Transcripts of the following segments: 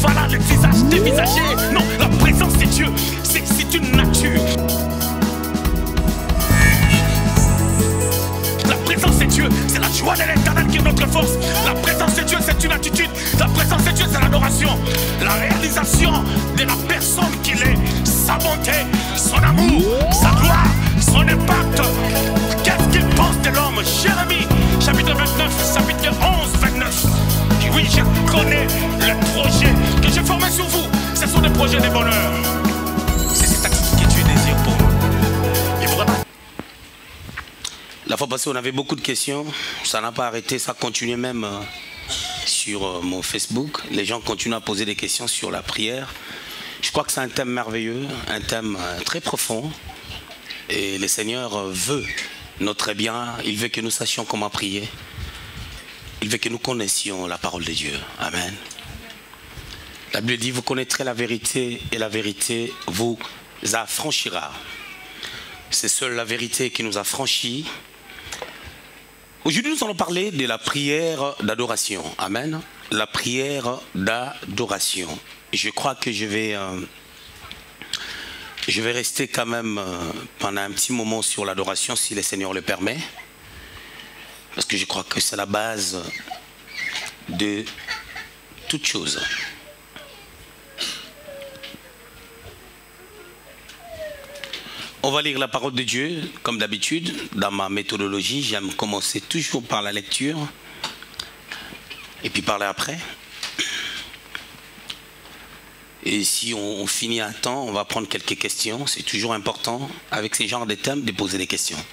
voilà, le visage dévisagé. Non, la présence de Dieu, c'est une nature. La présence de Dieu, c'est la joie de l'Éternel qui est notre force. La présence de Dieu, c'est une attitude. La présence de Dieu, c'est l'adoration. La réalisation de la personne qu'il est, sa bonté, son amour, sa gloire, son impact. Qu'est-ce qu'il pense de l'homme? Jérémie, chapitre 29, chapitre 11, 29. Oui, je connais les projets que j'ai formés sur vous. Ce sont des projets de bonheur. C'est cette attitude que Dieu désire pour nous. Et vraiment. La fois passée, on avait beaucoup de questions. Ça n'a pas arrêté, ça continuait même sur mon Facebook. Les gens continuent à poser des questions sur la prière. Je crois que c'est un thème merveilleux, un thème très profond. Et le Seigneur veut notre bien. Il veut que nous sachions comment prier. Il veut que nous connaissions la parole de Dieu. Amen. La Bible dit, vous connaîtrez la vérité et la vérité vous affranchira. C'est seule la vérité qui nous affranchit. Aujourd'hui, nous allons parler de la prière d'adoration. Amen. La prière d'adoration. Je crois que je vais rester quand même pendant un petit moment sur l'adoration, si le Seigneur le permet. Parce que je crois que c'est la base de toute chose. On va lire la parole de Dieu, comme d'habitude. Dans ma méthodologie, j'aime commencer toujours par la lecture. Et puis parler après. Et si on finit à temps, on va prendre quelques questions. C'est toujours important, avec ces genres de thèmes, de poser des questions.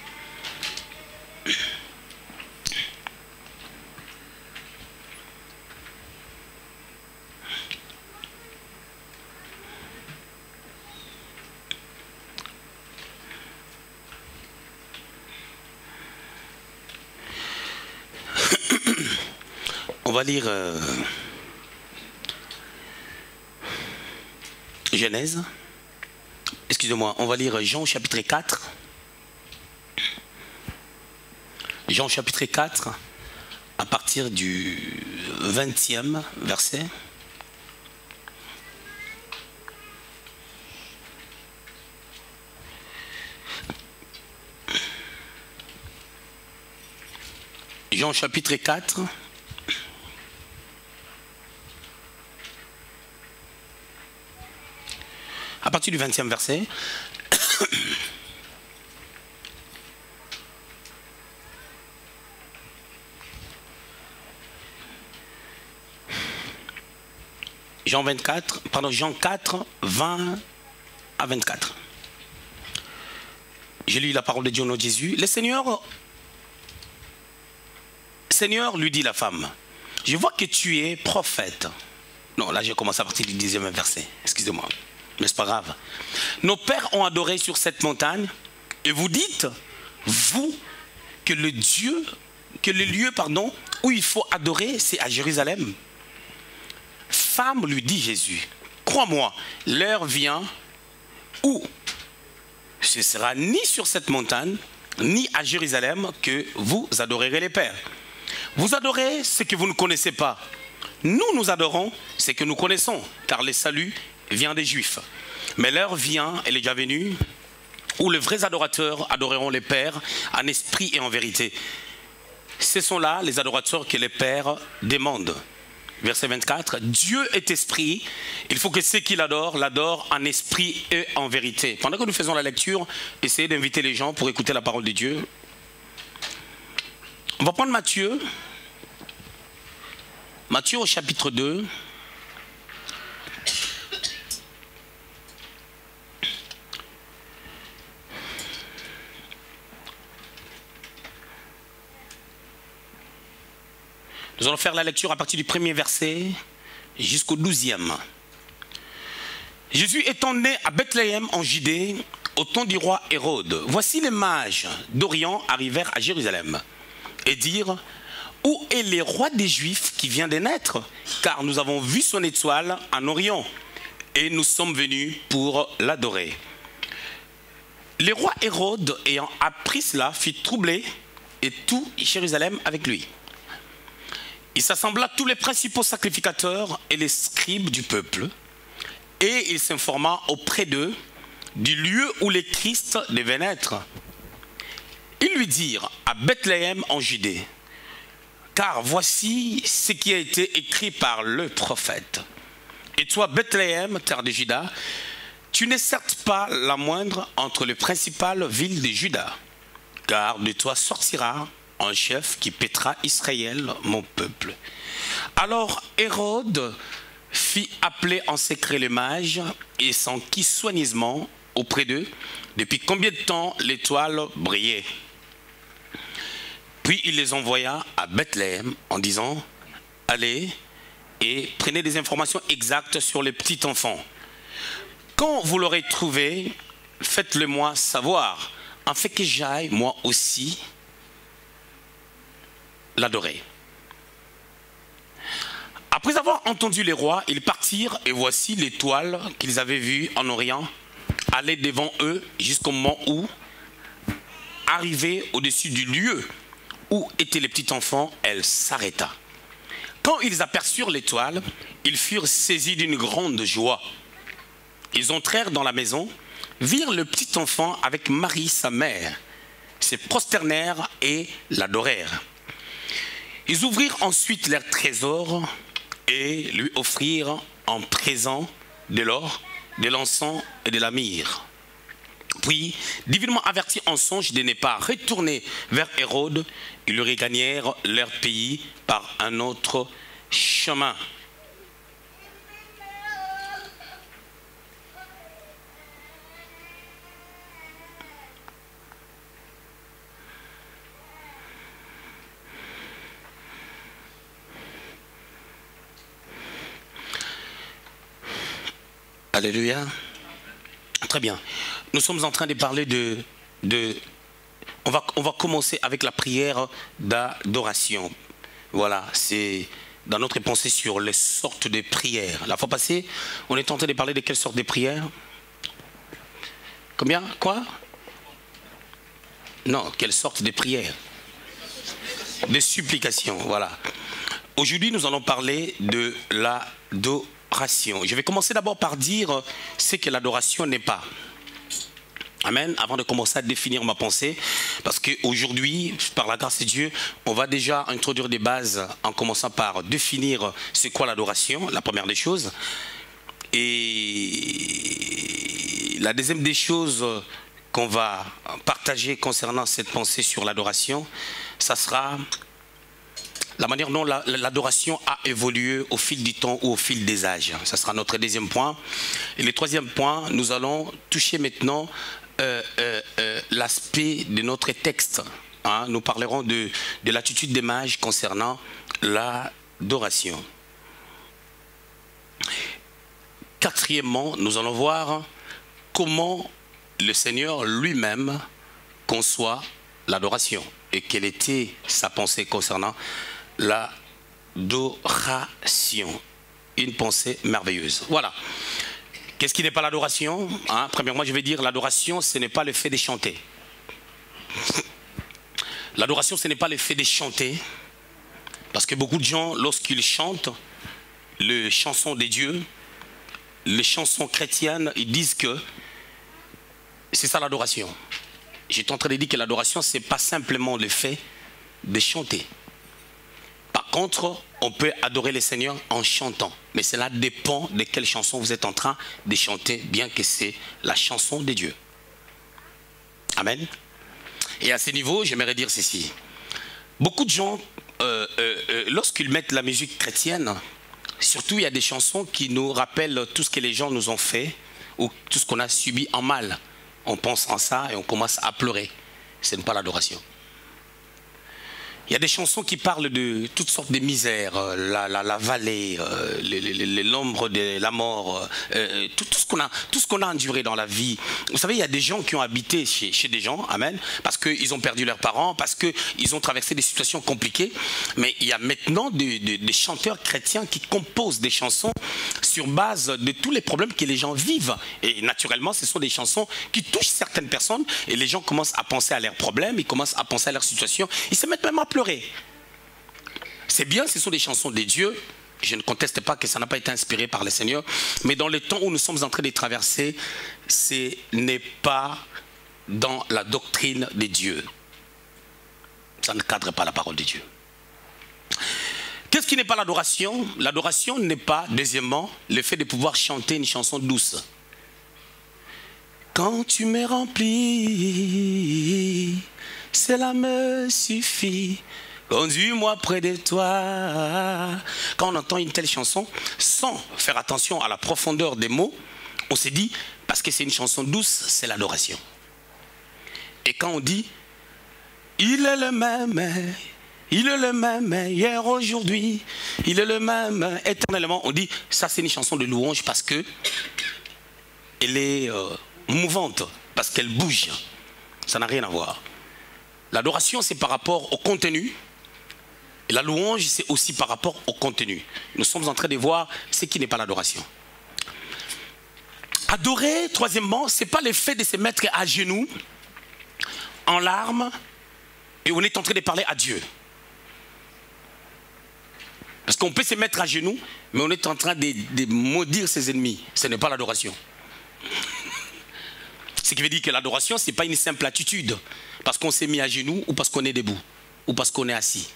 On va lire Genèse. Excusez-moi, on va lire Jean chapitre 4. Jean chapitre 4, à partir du 20e verset. Jean chapitre 4. À partir du 20e verset. Jean 4, 20 à 24. J'ai lu la parole de Dieu au nom de Jésus. Le Seigneur lui dit la femme, je vois que tu es prophète. Non, là j'ai commencé à partir du 10e verset. Excusez-moi. Mais c'est pas grave. Nos pères ont adoré sur cette montagne. Et vous dites, vous, que le lieu où il faut adorer, c'est à Jérusalem. Femme, lui dit Jésus, crois-moi, l'heure vient où ce sera ni sur cette montagne, ni à Jérusalem que vous adorerez les pères. Vous adorez ce que vous ne connaissez pas. Nous adorons ce que nous connaissons, car le salut vient des Juifs. Mais l'heure vient, elle est déjà venue, où les vrais adorateurs adoreront les pères en esprit et en vérité. Ce sont là les adorateurs que les pères demandent. Verset 24, Dieu est esprit, il faut que ceux qui l'adorent en esprit et en vérité. Pendant que nous faisons la lecture, essayez d'inviter les gens pour écouter la parole de Dieu. On va prendre Matthieu. Matthieu au chapitre 2. Nous allons faire la lecture à partir du 1er verset jusqu'au 12e. Jésus étant né à Bethléem en Judée, au temps du roi Hérode, voici les mages d'Orient arrivèrent à Jérusalem et dirent, où est le roi des Juifs qui vient de naître? Car nous avons vu son étoile en Orient et nous sommes venus pour l'adorer. Le roi Hérode, ayant appris cela, fut troublé et tout Jérusalem avec lui. il s'assembla tous les principaux sacrificateurs et les scribes du peuple, et il s'informa auprès d'eux du lieu où le Christ devait naître. Ils lui dirent: à Bethléem en Judée, car voici ce qui a été écrit par le prophète. Et toi, Bethléem, terre de Juda, tu n'es certes pas la moindre entre les principales villes de Juda, car de toi sortira un chef qui paîtra Israël, mon peuple. Alors Hérode fit appeler en secret les mages et s'enquit soigneusement auprès d'eux depuis combien de temps l'étoile brillait. Puis il les envoya à Bethléem en disant: allez et prenez des informations exactes sur les petits enfants. Quand vous l'aurez trouvé, faites-le moi savoir, afin que j'aille moi aussi l'adorer. Après avoir entendu les rois, ils partirent, et voici l'étoile qu'ils avaient vue en Orient aller devant eux jusqu'au moment où, arrivée au-dessus du lieu où étaient les petits enfants, elle s'arrêta. Quand ils aperçurent l'étoile, ils furent saisis d'une grande joie. Ils entrèrent dans la maison, virent le petit enfant avec Marie sa mère, se prosternèrent et l'adorèrent. Ils ouvrirent ensuite leurs trésors et lui offrirent en présent de l'or, de l'encens et de la myrrhe. Puis, divinement avertis en songe de ne pas retourner vers Hérode, ils regagnèrent leur pays par un autre chemin. Alléluia. Très bien. Nous sommes en train de parler on va commencer avec la prière d'adoration. Voilà, c'est dans notre pensée sur les sortes de prières. La fois passée, on est en train de parler de quelle sorte de prières? Combien? Quoi? Non, quelle sorte de prières? Des supplications, voilà. Aujourd'hui, nous allons parler de l'adoration. Je vais commencer d'abord par dire ce que l'adoration n'est pas. Amen. Avant de commencer à définir ma pensée, parce qu'aujourd'hui, par la grâce de Dieu, on va déjà introduire des bases en commençant par définir c'est quoi l'adoration, la première des choses. Et la deuxième des choses qu'on va partager concernant cette pensée sur l'adoration, ça sera la manière dont l'adoration a évolué au fil du temps ou au fil des âges. Ça sera notre deuxième point. Et le troisième point, nous allons toucher maintenant l'aspect de notre texte. Hein. Nous parlerons de l'attitude des mages concernant l'adoration. Quatrièmement, nous allons voir comment le Seigneur lui-même conçoit l'adoration et quelle était sa pensée concernant l'adoration. Une pensée merveilleuse. Voilà. Qu'est-ce qui n'est pas l'adoration? Hein? Premièrement, je vais dire l'adoration, ce n'est pas le fait de chanter. L'adoration, ce n'est pas le fait de chanter. Parce que beaucoup de gens, lorsqu'ils chantent les chansons des dieux, les chansons chrétiennes, ils disent que c'est ça l'adoration. J'étais en train de dire que l'adoration, ce n'est pas simplement le fait de chanter. Par contre, on peut adorer le Seigneur en chantant. Mais cela dépend de quelle chanson vous êtes en train de chanter, bien que c'est la chanson de Dieu. Amen. Et à ce niveau, j'aimerais dire ceci. Beaucoup de gens, lorsqu'ils mettent la musique chrétienne, surtout il y a des chansons qui nous rappellent tout ce que les gens nous ont fait ou tout ce qu'on a subi en mal. On pense en ça et on commence à pleurer. Ce n'est pas l'adoration. Il y a des chansons qui parlent de toutes sortes de misères, la vallée, l'ombre de la mort, tout ce qu'on a enduré dans la vie. Vous savez, il y a des gens qui ont habité chez des gens, amen, parce qu'ils ont perdu leurs parents, parce qu'ils ont traversé des situations compliquées. Mais il y a maintenant des chanteurs chrétiens qui composent des chansons sur base de tous les problèmes que les gens vivent. Et naturellement, ce sont des chansons qui touchent certaines personnes et les gens commencent à penser à leurs problèmes, ils commencent à penser à leur situation, ils se mettent même à pleurer. C'est bien, ce sont des chansons de Dieu. Je ne conteste pas que ça n'a pas été inspiré par le Seigneur. Mais dans les temps où nous sommes en train de traverser, ce n'est pas dans la doctrine de Dieu. Ça ne cadre pas la parole de Dieu. Qu'est-ce qui n'est pas l'adoration? L'adoration n'est pas, deuxièmement, le fait de pouvoir chanter une chanson douce. Quand tu m'es rempli, cela me suffit. Conduis-moi près de toi. Quand on entend une telle chanson, sans faire attention à la profondeur des mots, on se dit, parce que c'est une chanson douce, c'est l'adoration. Et quand on dit, il est le même hier, aujourd'hui, il est le même éternellement, on dit, ça c'est une chanson de louange parce que elle est mouvante, parce qu'elle bouge. Ça n'a rien à voir. L'adoration, c'est par rapport au contenu. Et la louange, c'est aussi par rapport au contenu. Nous sommes en train de voir ce qui n'est pas l'adoration. Adorer, troisièmement, ce n'est pas le fait de se mettre à genoux, en larmes, et on est en train de parler à Dieu. Parce qu'on peut se mettre à genoux, mais on est en train de maudire ses ennemis. Ce n'est pas l'adoration. Ce qui veut dire que l'adoration, ce n'est pas une simple attitude. Parce qu'on s'est mis à genoux, ou parce qu'on est debout, ou parce qu'on est assis.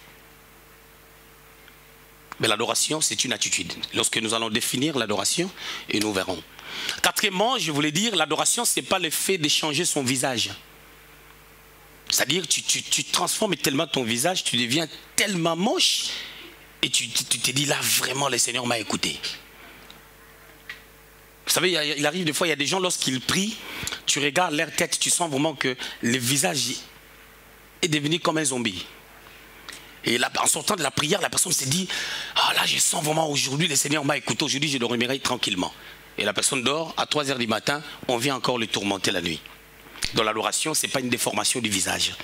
Mais l'adoration, c'est une attitude. Lorsque nous allons définir l'adoration, et nous verrons. Quatrièmement, je voulais dire, l'adoration, ce n'est pas le fait de changer son visage. C'est-à-dire, tu transformes tellement ton visage, tu deviens tellement moche, et tu te dis, là, vraiment, le Seigneur m'a écouté. Vous savez, il arrive des fois, il y a des gens, lorsqu'ils prient, tu regardes leur tête, tu sens vraiment que le visage est devenu comme un zombie. Et là, en sortant de la prière, la personne se dit, ah là, je sens vraiment aujourd'hui, le Seigneur m'a écouté, aujourd'hui, je dormirai tranquillement. Et la personne dort, à 3 h du matin, on vient encore le tourmenter la nuit. Dans l'adoration, ce n'est pas une déformation du visage.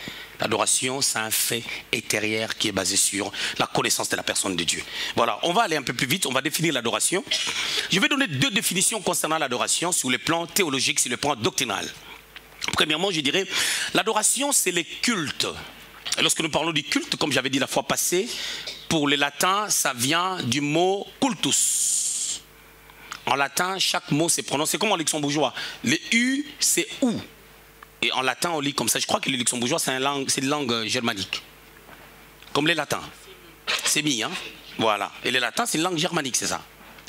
L'adoration, c'est un fait intérieur qui est basé sur la connaissance de la personne de Dieu. Voilà, on va aller un peu plus vite, on va définir l'adoration. Je vais donner 2 définitions concernant l'adoration sur le plan théologique, sur le plan doctrinal. Premièrement, je dirais, l'adoration, c'est le culte. Et lorsque nous parlons du culte, comme j'avais dit la fois passée, pour les latins, ça vient du mot cultus. En latin, chaque mot s'est prononcé comme en luxembourgeois. Le U, c'est OU. Et en latin, on lit comme ça. Je crois que le luxembourgeois, c'est une langue germanique. Comme les latins. C'est mis, hein? Voilà. Et les latins, c'est une langue germanique, c'est ça.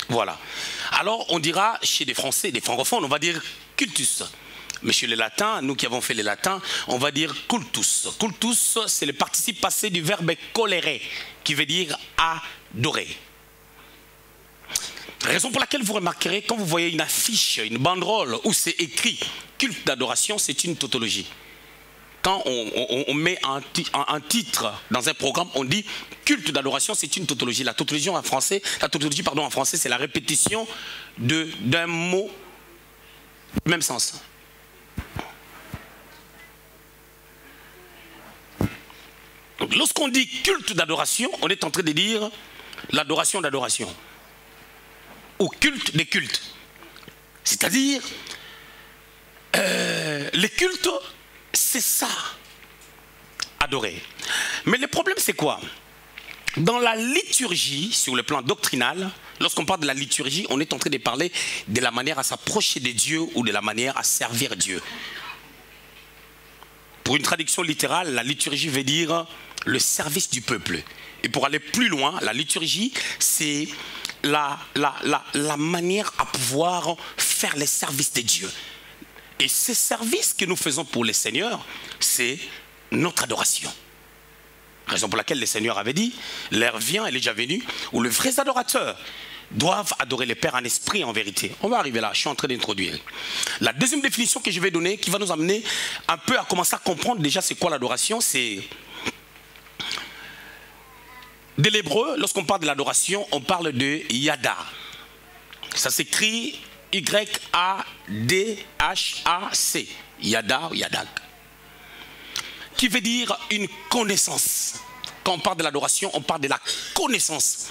Voilà. Alors, on dira, chez des Français, des francophones, on va dire cultus. Mais chez les latins, nous qui avons fait les latins, on va dire cultus. Cultus, c'est le participe passé du verbe colere, qui veut dire adorer. Raison pour laquelle vous remarquerez, quand vous voyez une affiche, une banderole, où c'est écrit culte d'adoration, c'est une tautologie. Quand on met un titre dans un programme, on dit culte d'adoration, c'est une tautologie. La tautologie en français, c'est la répétition d'un mot, même sens. Lorsqu'on dit culte d'adoration, on est en train de dire l'adoration d'adoration. Ou culte des cultes. C'est-à-dire, les cultes, c'est ça, adorer. Mais le problème, c'est quoi? Dans la liturgie, sur le plan doctrinal, lorsqu'on parle de la liturgie, on est en train de parler de la manière à s'approcher de Dieu ou de la manière à servir Dieu. Pour une traduction littérale, la liturgie veut dire le service du peuple. Et pour aller plus loin, la liturgie, c'est la manière à pouvoir faire les services de Dieu. Et ces services que nous faisons pour le Seigneur, c'est notre adoration. Raison pour laquelle le Seigneur avait dit, l'heure vient, elle est déjà venue, où les vrais adorateurs doivent adorer le Père en esprit et en vérité. On va arriver là, je suis en train d'introduire. La deuxième définition que je vais donner, qui va nous amener un peu à commencer à comprendre déjà c'est quoi l'adoration, c'est... De l'hébreu, lorsqu'on parle de l'adoration, on parle de yada. Ça s'écrit Y-A-D-H-A-C. Yada ou yadak. Qui veut dire une connaissance. Quand on parle de l'adoration, on parle de la connaissance.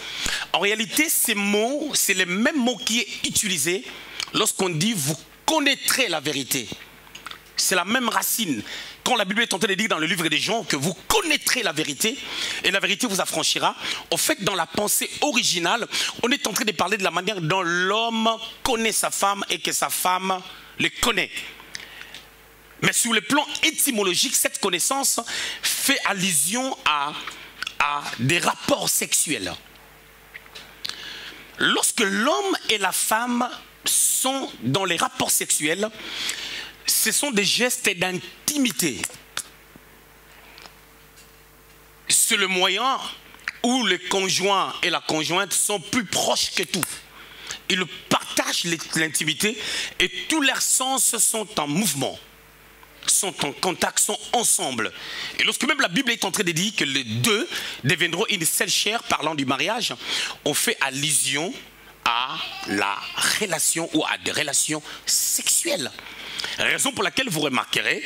En réalité, ces mots, c'est le même mot qui est utilisé lorsqu'on dit vous connaîtrez la vérité. C'est la même racine quand la Bible est en train de dire dans le livre des Jean que vous connaîtrez la vérité et la vérité vous affranchira, au fait, dans la pensée originale, on est en train de parler de la manière dont l'homme connaît sa femme et que sa femme le connaît. Mais sur le plan étymologique, cette connaissance fait allusion à des rapports sexuels. Lorsque l'homme et la femme sont dans les rapports sexuels, ce sont des gestes d'intimité. C'est le moyen où le conjoint et la conjointe sont plus proches que tout. Ils partagent l'intimité et tous leurs sens sont en mouvement, sont en contact, sont ensemble. Et lorsque même la Bible est en train de dire que les deux deviendront une seule chair, parlant du mariage, on fait allusion à la relation ou à des relations sexuelles. Raison pour laquelle vous remarquerez,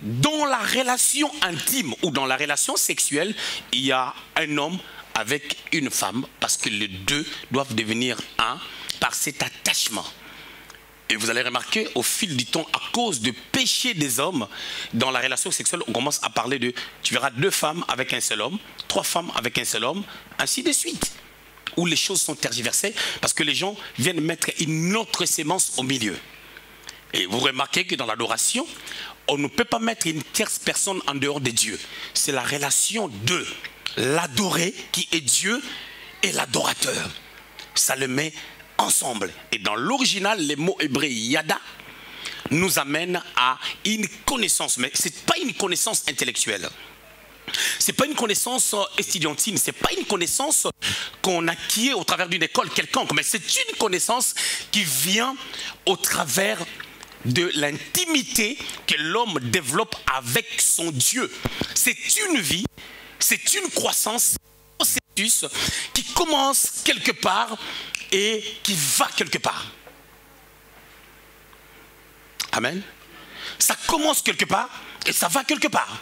dans la relation intime ou dans la relation sexuelle, il y a un homme avec une femme parce que les deux doivent devenir un par cet attachement. Et vous allez remarquer au fil du temps, à cause du péché des hommes, dans la relation sexuelle, on commence à parler de, tu verras 2 femmes avec un seul homme, 3 femmes avec un seul homme, ainsi de suite. Où les choses sont tergiversées parce que les gens viennent mettre une autre sémence au milieu. Et vous remarquez que dans l'adoration, on ne peut pas mettre une tierce personne en dehors de Dieu. C'est la relation de l'adoré qui est Dieu et l'adorateur. Ça le met ensemble. Et dans l'original, les mots hébreux yada nous amènent à une connaissance. Mais ce n'est pas une connaissance intellectuelle. Ce n'est pas une connaissance estudiantine. Ce n'est pas une connaissance qu'on acquiert au travers d'une école quelconque. Mais c'est une connaissance qui vient au travers de l'intimité que l'homme développe avec son Dieu. C'est une vie, c'est une croissance, un processus qui commence quelque part et qui va quelque part. Amen. Ça commence quelque part et ça va quelque part.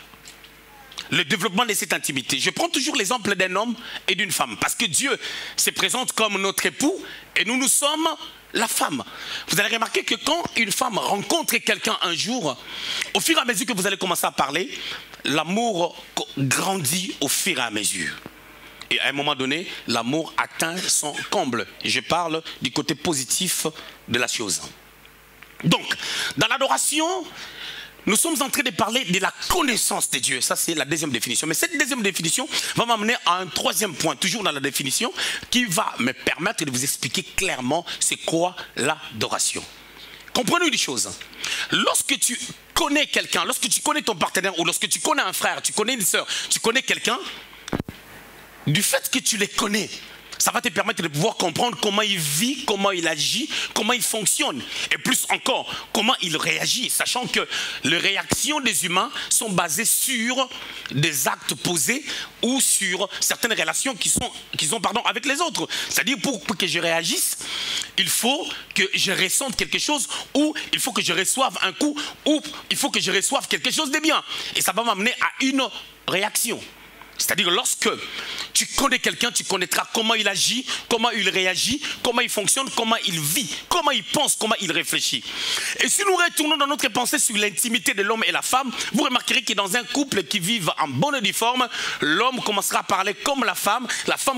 Le développement de cette intimité. Je prends toujours l'exemple d'un homme et d'une femme parce que Dieu se présente comme notre époux et nous sommes la femme. Vous allez remarquer que quand une femme rencontre quelqu'un un jour, au fur et à mesure que vous allez commencer à parler, l'amour grandit au fur et à mesure. Et à un moment donné, l'amour atteint son comble. Je parle du côté positif de la chose. Donc, dans l'adoration, nous sommes en train de parler de la connaissance de Dieu. Ça, c'est la deuxième définition. Mais cette deuxième définition va m'amener à un troisième point, toujours dans la définition, qui va me permettre de vous expliquer clairement c'est quoi l'adoration. Comprenez une chose. Lorsque tu connais quelqu'un, lorsque tu connais ton partenaire, ou lorsque tu connais un frère, tu connais une soeur, tu connais quelqu'un, du fait que tu les connais, ça va te permettre de pouvoir comprendre comment il vit, comment il agit, comment il fonctionne. Et plus encore, comment il réagit. Sachant que les réactions des humains sont basées sur des actes posés ou sur certaines relations qui sont avec les autres. C'est-à-dire pour que je réagisse, il faut que je ressente quelque chose ou il faut que je reçoive un coup ou il faut que je reçoive quelque chose de bien. Et ça va m'amener à une réaction. C'est-à-dire lorsque tu connais quelqu'un, tu connaîtras comment il agit, comment il réagit, comment il fonctionne, comment il vit, comment il pense, comment il réfléchit. Et si nous retournons dans notre pensée sur l'intimité de l'homme et la femme, vous remarquerez que dans un couple qui vit en bonne et due forme, l'homme commencera à parler comme la femme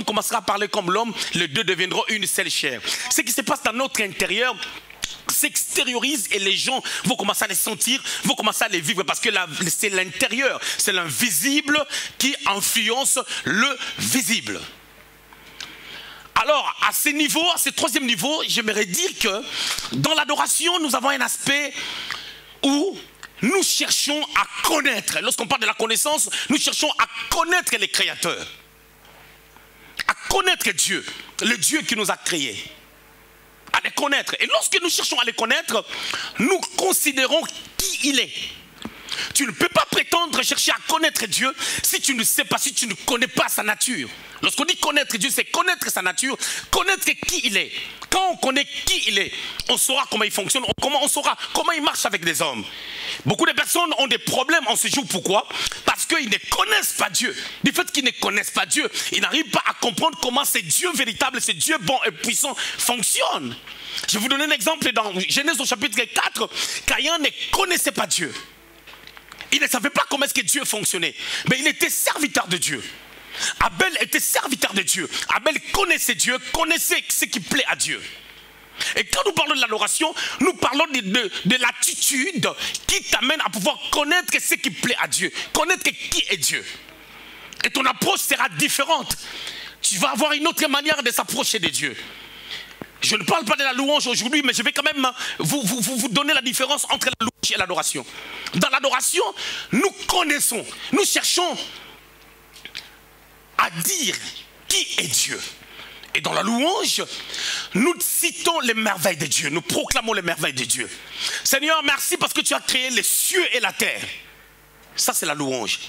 commencera à parler comme l'homme, les deux deviendront une seule chair. Ce qui se passe dans notre intérieur s'extériorise et les gens vont commencer à les sentir, vont commencer à les vivre parce que c'est l'intérieur, c'est l'invisible qui influence le visible. Alors à ce niveau, à ce troisième niveau, j'aimerais dire que dans l'adoration, nous avons un aspect où nous cherchons à connaître. Lorsqu'on parle de la connaissance, nous cherchons à connaître les créateurs, à connaître Dieu, le Dieu qui nous a créés. À les connaître. Et lorsque nous cherchons à les connaître, nous considérons qui il est. Tu ne peux pas prétendre chercher à connaître Dieu si tu ne sais pas, si tu ne connais pas sa nature. Lorsqu'on dit connaître Dieu, c'est connaître sa nature, connaître qui il est. Quand on connaît qui il est, on saura comment il fonctionne, on saura comment il marche avec les hommes. Beaucoup de personnes ont des problèmes en ce jour. Pourquoi? Parce qu'ils ne connaissent pas Dieu. Du fait qu'ils ne connaissent pas Dieu, ils n'arrivent pas à comprendre comment ce Dieu véritable, ce Dieu bon et puissant fonctionne. Je vais vous donner un exemple dans Genèse au chapitre 4. Caïn ne connaissait pas Dieu. Il ne savait pas comment est-ce que Dieu fonctionnait. Mais il était serviteur de Dieu. Abel était serviteur de Dieu. Abel connaissait Dieu, connaissait ce qui plaît à Dieu. Et quand nous parlons de l'adoration, nous parlons de l'attitude qui t'amène à pouvoir connaître ce qui plaît à Dieu. Connaître qui est Dieu. Et ton approche sera différente. Tu vas avoir une autre manière de s'approcher de Dieu. Je ne parle pas de la louange aujourd'hui, mais je vais quand même vous donner la différence entre la louange et l'adoration. Dans l'adoration, nous connaissons, nous cherchons à dire qui est Dieu. Et dans la louange, nous citons les merveilles de Dieu, nous proclamons les merveilles de Dieu. Seigneur, merci parce que tu as créé les cieux et la terre. Ça, c'est la louange.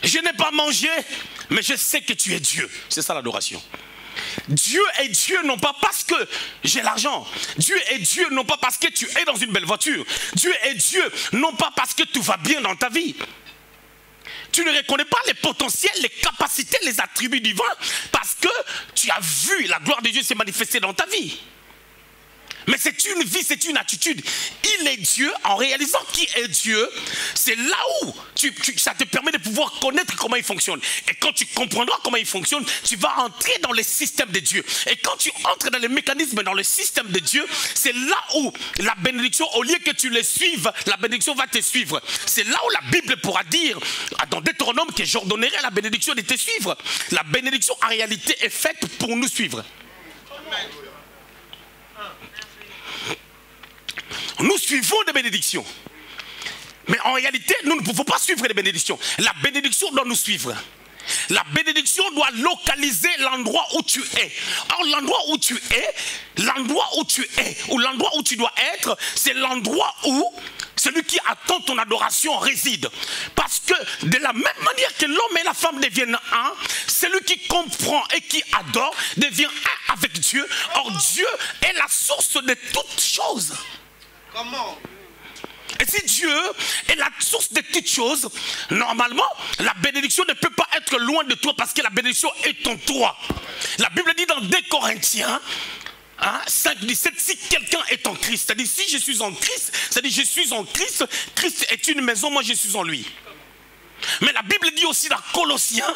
Je n'ai pas mangé, mais je sais que tu es Dieu. C'est ça l'adoration. Dieu est Dieu non pas parce que j'ai l'argent. Dieu est Dieu non pas parce que tu es dans une belle voiture. Dieu est Dieu non pas parce que tout va bien dans ta vie. Tu ne reconnais pas les potentiels, les capacités, les attributs divins parce que tu as vu la gloire de Dieu se manifester dans ta vie. Mais c'est une vie, c'est une attitude. Il est Dieu. En réalisant qui est Dieu, c'est là où ça te permet de pouvoir connaître comment il fonctionne. Et quand tu comprendras comment il fonctionne, tu vas entrer dans le système de Dieu. Et quand tu entres dans les mécanismes, dans le système de Dieu, c'est là où la bénédiction, au lieu que tu les suives, la bénédiction va te suivre. C'est là où la Bible pourra dire, dans Deutéronome, que j'ordonnerai la bénédiction de te suivre. La bénédiction, en réalité, est faite pour nous suivre. Amen. Nous suivons des bénédictions. Mais en réalité, nous ne pouvons pas suivre les bénédictions. La bénédiction doit nous suivre. La bénédiction doit localiser l'endroit où tu es. Or, l'endroit où tu es, ou l'endroit où tu dois être, c'est l'endroit où celui qui attend ton adoration réside. Parce que de la même manière que l'homme et la femme deviennent un, celui qui comprend et qui adore devient un avec Dieu. Or, Dieu est la source de toutes choses. Comment? Et si Dieu est la source de toutes choses, normalement, la bénédiction ne peut pas être loin de toi parce que la bénédiction est en toi. La Bible dit dans 2 Corinthiens 5:17, si quelqu'un est en Christ, c'est-à-dire si je suis en Christ, c'est-à-dire je suis en Christ, Christ est une maison, moi je suis en lui. Mais la Bible dit aussi dans Colossiens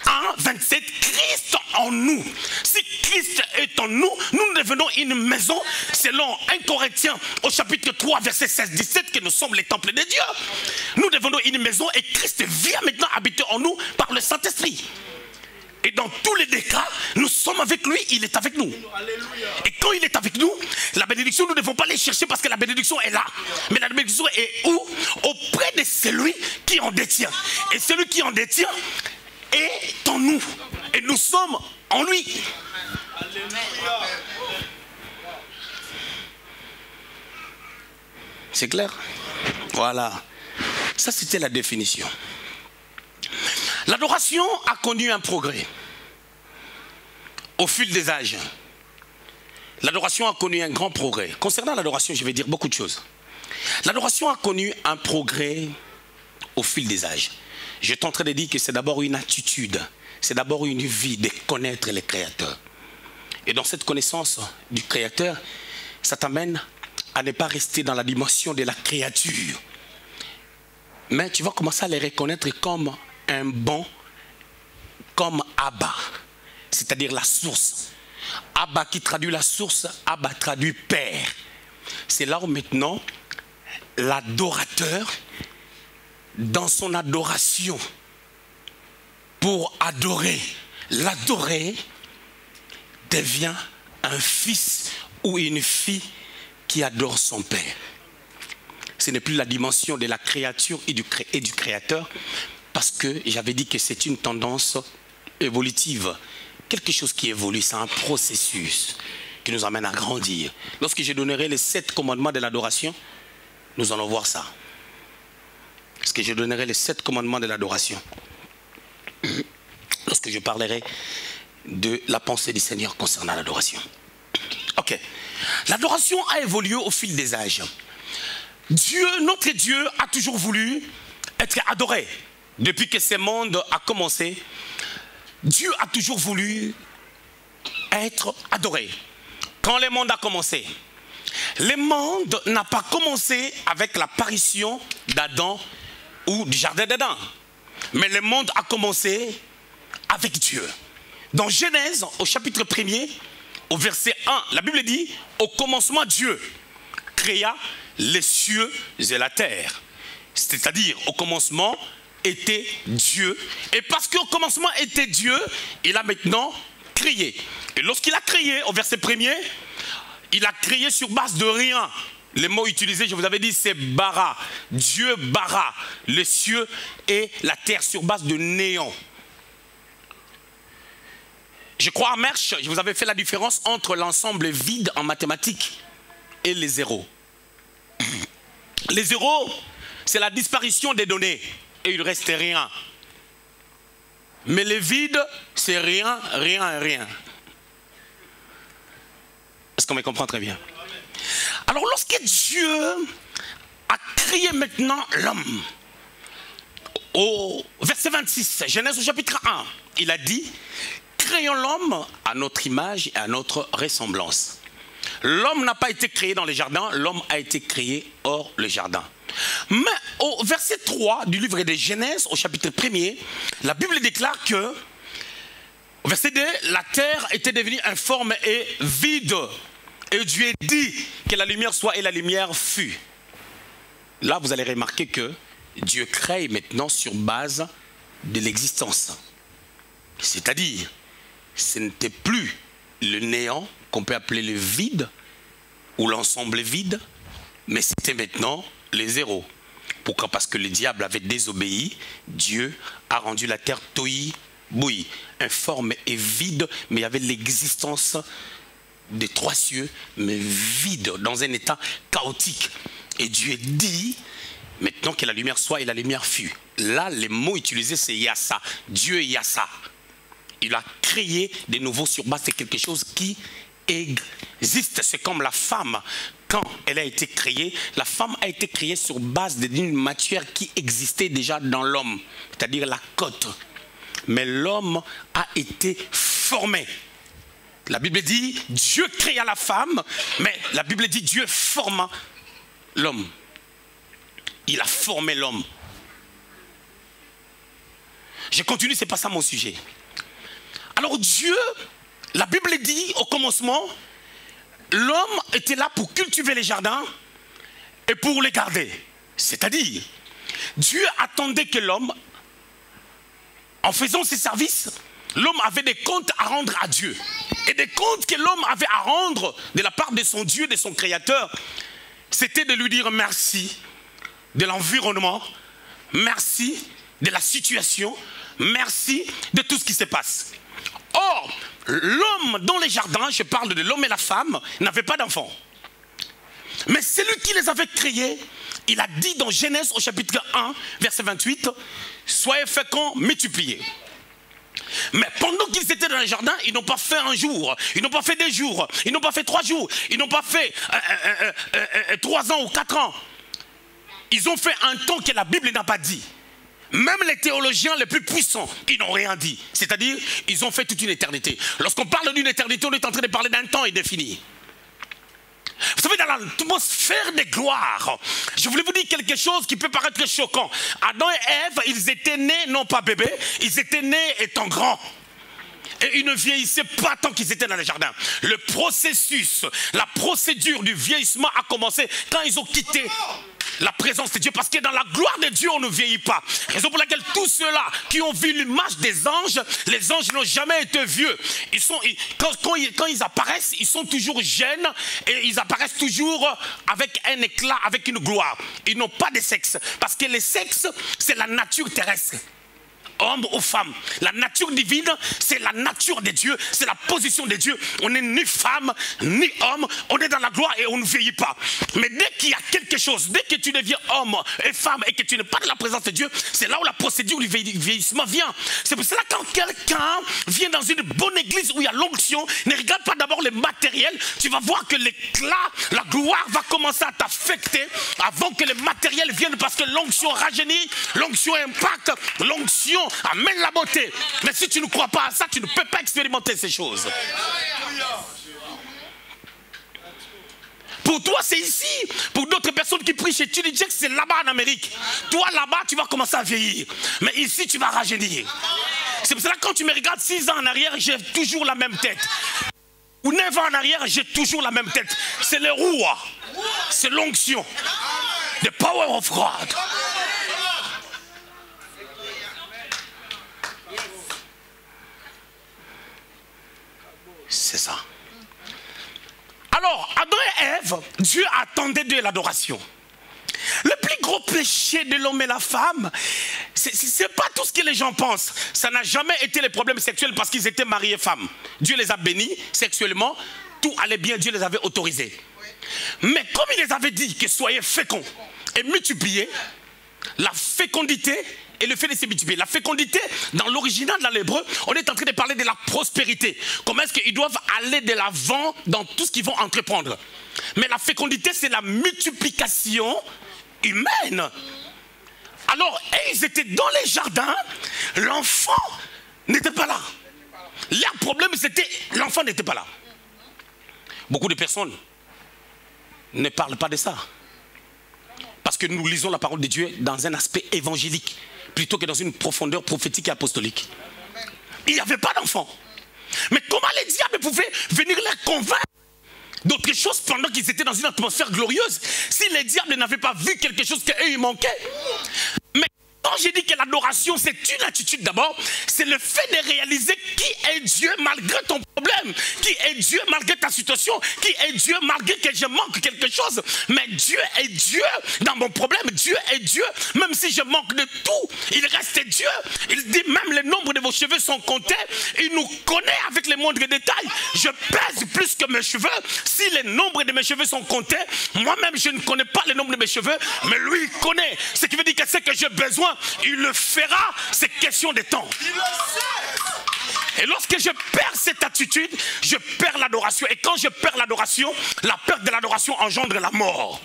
1:27, Christ en nous. Si Christ est en nous, nous devenons une maison, selon 1 Corinthiens au chapitre 3, verset 16-17, que nous sommes les temples de Dieu. Nous devenons une maison et Christ vient maintenant habiter en nous par le Saint-Esprit. Et dans tous les deux cas, nous sommes avec lui, il est avec nous. Et quand il est avec nous, la bénédiction, nous ne devons pas les chercher parce que la bénédiction est là. Mais la bénédiction est où? Auprès de celui qui en détient. Et celui qui en détient est en nous. Et nous sommes en lui. C'est clair? Voilà. Ça, c'était la définition. L'adoration a connu un progrès au fil des âges. L'adoration a connu un grand progrès. Concernant l'adoration, je vais dire beaucoup de choses. L'adoration a connu un progrès au fil des âges. Je suis en train de dire que c'est d'abord une attitude, c'est d'abord une vie de connaître le Créateur. Et dans cette connaissance du Créateur, ça t'amène à ne pas rester dans la dimension de la créature. Mais tu vas commencer à les reconnaître comme un bon, comme Abba, c'est-à-dire la source. Abba qui traduit la source, Abba traduit Père. C'est là où maintenant l'adorateur, dans son adoration, pour adorer, l'adorer devient un fils ou une fille qui adore son Père. Ce n'est plus la dimension de la créature et du Créateur, parce que j'avais dit que c'est une tendance évolutive. Quelque chose qui évolue, c'est un processus qui nous amène à grandir. Lorsque je donnerai les 7 commandements de l'adoration, nous allons voir ça. Lorsque je donnerai les 7 commandements de l'adoration, lorsque je parlerai de la pensée du Seigneur concernant l'adoration. Ok. L'adoration a évolué au fil des âges. Dieu, notre Dieu, a toujours voulu être adoré. Depuis que ce monde a commencé, Dieu a toujours voulu être adoré. Quand le monde a commencé, Le monde n'a pas commencé avec l'apparition d'Adam ou du jardin d'Adam. Mais le monde a commencé avec Dieu. Dans Genèse, au chapitre 1er, au verset 1, la Bible dit, au commencement Dieu créa les cieux et la terre. C'est-à-dire, au commencement était Dieu. Et parce qu'au commencement était Dieu, il a maintenant créé. Et lorsqu'il a créé, au verset 1er, il a créé sur base de rien. Les mots utilisés, je vous avais dit, c'est bara. Dieu bara les cieux et la terre sur base de néant. Je crois à Mersch, je vous avais fait la différence entre l'ensemble vide en mathématiques et les zéros. Les zéros, c'est la disparition des données et il ne reste rien. Mais le vide, c'est rien, rien, rien. Est-ce qu'on me comprend très bien? Alors lorsque Dieu a créé maintenant l'homme, au verset 26, Genèse au chapitre 1, il a dit, créons l'homme à notre image et à notre ressemblance. L'homme n'a pas été créé dans les jardins, l'homme a été créé hors le jardin. Mais au verset 3 du livre de Genèse, au chapitre 1er, la Bible déclare que, au verset 2, la terre était devenue informe et vide. Et Dieu dit que la lumière soit et la lumière fut. Là, vous allez remarquer que Dieu crée maintenant sur base de l'existence. C'est-à-dire, ce n'était plus le néant qu'on peut appeler le vide ou l'ensemble vide, mais c'était maintenant les zéros. Pourquoi? Parce que le diable avait désobéi, Dieu a rendu la terre tohi boui, informe et vide, mais il y avait l'existence des trois cieux, mais vide, dans un état chaotique. Et Dieu dit, maintenant que la lumière soit et la lumière fut. Là, les mots utilisés, c'est Yassa. Dieu Yassa. Il a créé de nouveau sur base de quelque chose qui existe. C'est comme la femme, quand elle a été créée, la femme a été créée sur base d'une matière qui existait déjà dans l'homme, c'est-à-dire la côte. Mais l'homme a été formé. La Bible dit, Dieu créa la femme, mais la Bible dit, Dieu forma l'homme. Il a formé l'homme. Je continue, ce n'est pas ça mon sujet. Alors Dieu, la Bible dit au commencement, l'homme était là pour cultiver les jardins et pour les garder. C'est-à-dire, Dieu attendait que l'homme, en faisant ses services, l'homme avait des comptes à rendre à Dieu. Et des comptes que l'homme avait à rendre de la part de son Dieu, de son Créateur, c'était de lui dire merci de l'environnement, merci de la situation, merci de tout ce qui se passe. Or, l'homme dans les jardins, je parle de l'homme et la femme, n'avait pas d'enfants. Mais celui qui les avait créés, il a dit dans Genèse au chapitre 1, verset 28, « Soyez féconds, multipliez ». Mais pendant qu'ils étaient dans le jardin, ils n'ont pas fait un jour, ils n'ont pas fait 2 jours, ils n'ont pas fait 3 jours, ils n'ont pas fait 3 ans ou 4 ans. Ils ont fait un temps que la Bible n'a pas dit. Même les théologiens les plus puissants, ils n'ont rien dit. C'est-à-dire, ils ont fait toute une éternité. Lorsqu'on parle d'une éternité, on est en train de parler d'un temps indéfini. Vous savez, dans l'atmosphère des gloires, je voulais vous dire quelque chose qui peut paraître choquant. Adam et Ève, ils étaient nés, non pas bébés, ils étaient nés étant grands. Et ils ne vieillissaient pas tant qu'ils étaient dans le jardin. Le processus, la procédure du vieillissement a commencé quand ils ont quitté la présence de Dieu, parce que dans la gloire de Dieu, on ne vieillit pas. Raison pour laquelle tous ceux-là qui ont vu l'image des anges, les anges n'ont jamais été vieux. Quand ils apparaissent, ils sont toujours jeunes et ils apparaissent toujours avec un éclat, avec une gloire. Ils n'ont pas de sexe, parce que le sexe, c'est la nature terrestre. Homme ou femme. La nature divine, c'est la nature de Dieu, c'est la position de Dieu. On n'est ni femme, ni homme, on est dans la gloire et on ne vieillit pas. Mais dès qu'il y a quelque chose, dès que tu deviens homme et femme et que tu n'es pas dans la présence de Dieu, c'est là où la procédure du vieillissement vient. C'est pour cela que quand quelqu'un vient dans une bonne église où il y a l'onction, ne regarde pas d'abord le matériel, tu vas voir que l'éclat, la gloire va commencer à t'affecter avant que le matériel vienne, parce que l'onction rajeunit, l'onction impacte, l'onction amène la beauté. Mais si tu ne crois pas à ça, tu ne peux pas expérimenter ces choses. Pour toi, c'est ici. Pour d'autres personnes qui prient chez Tony Jack, c'est là-bas en Amérique. Toi, là-bas, tu vas commencer à vieillir. Mais ici, tu vas rajeunir. C'est pour cela que quand tu me regardes 6 ans en arrière, j'ai toujours la même tête. Ou 9 ans en arrière, j'ai toujours la même tête. C'est le roi. C'est l'onction. The power of God. C'est ça. Alors, Adam et Ève, Dieu attendait de l'adoration. Le plus gros péché de l'homme et la femme, c'est pas tout ce que les gens pensent. Ça n'a jamais été les problèmes sexuels parce qu'ils étaient mariés femmes. Dieu les a bénis sexuellement, tout allait bien, Dieu les avait autorisés. Mais comme il les avait dit que soyez féconds et multipliez, la fécondité et le fait de se multiplier. La fécondité, dans l'original, dans l'hébreu, on est en train de parler de la prospérité. Comment est-ce qu'ils doivent aller de l'avant dans tout ce qu'ils vont entreprendre. Mais la fécondité, c'est la multiplication humaine. Alors, ils étaient dans les jardins, l'enfant n'était pas là. Leur problème, c'était l'enfant n'était pas là. Beaucoup de personnes ne parlent pas de ça. Parce que nous lisons la parole de Dieu dans un aspect évangélique, plutôt que dans une profondeur prophétique et apostolique. Il n'y avait pas d'enfant. Mais comment les diables pouvaient venir les convaincre d'autres choses pendant qu'ils étaient dans une atmosphère glorieuse, si les diables n'avaient pas vu quelque chose qu'eux ils manquaient? Mais quand j'ai dit que l'adoration c'est une attitude d'abord, c'est le fait de réaliser qui est Dieu malgré ton problème, qui est Dieu malgré ta situation, qui est Dieu malgré que je manque quelque chose. Mais Dieu est Dieu dans mon problème, Dieu est Dieu, même si je manque de tout, il reste Dieu. Il dit même le nombre de vos cheveux sont comptés, il nous connaît avec les moindres détails. Je pèse plus que mes cheveux, si le nombre de mes cheveux sont comptés, moi-même je ne connais pas le nombre de mes cheveux, mais lui il connaît, ce qui veut dire que c'est que j'ai besoin, il le fera, c'est question de temps. Et lorsque je perds cette attitude, je perds l'adoration. Et quand je perds l'adoration, la perte de l'adoration engendre la mort.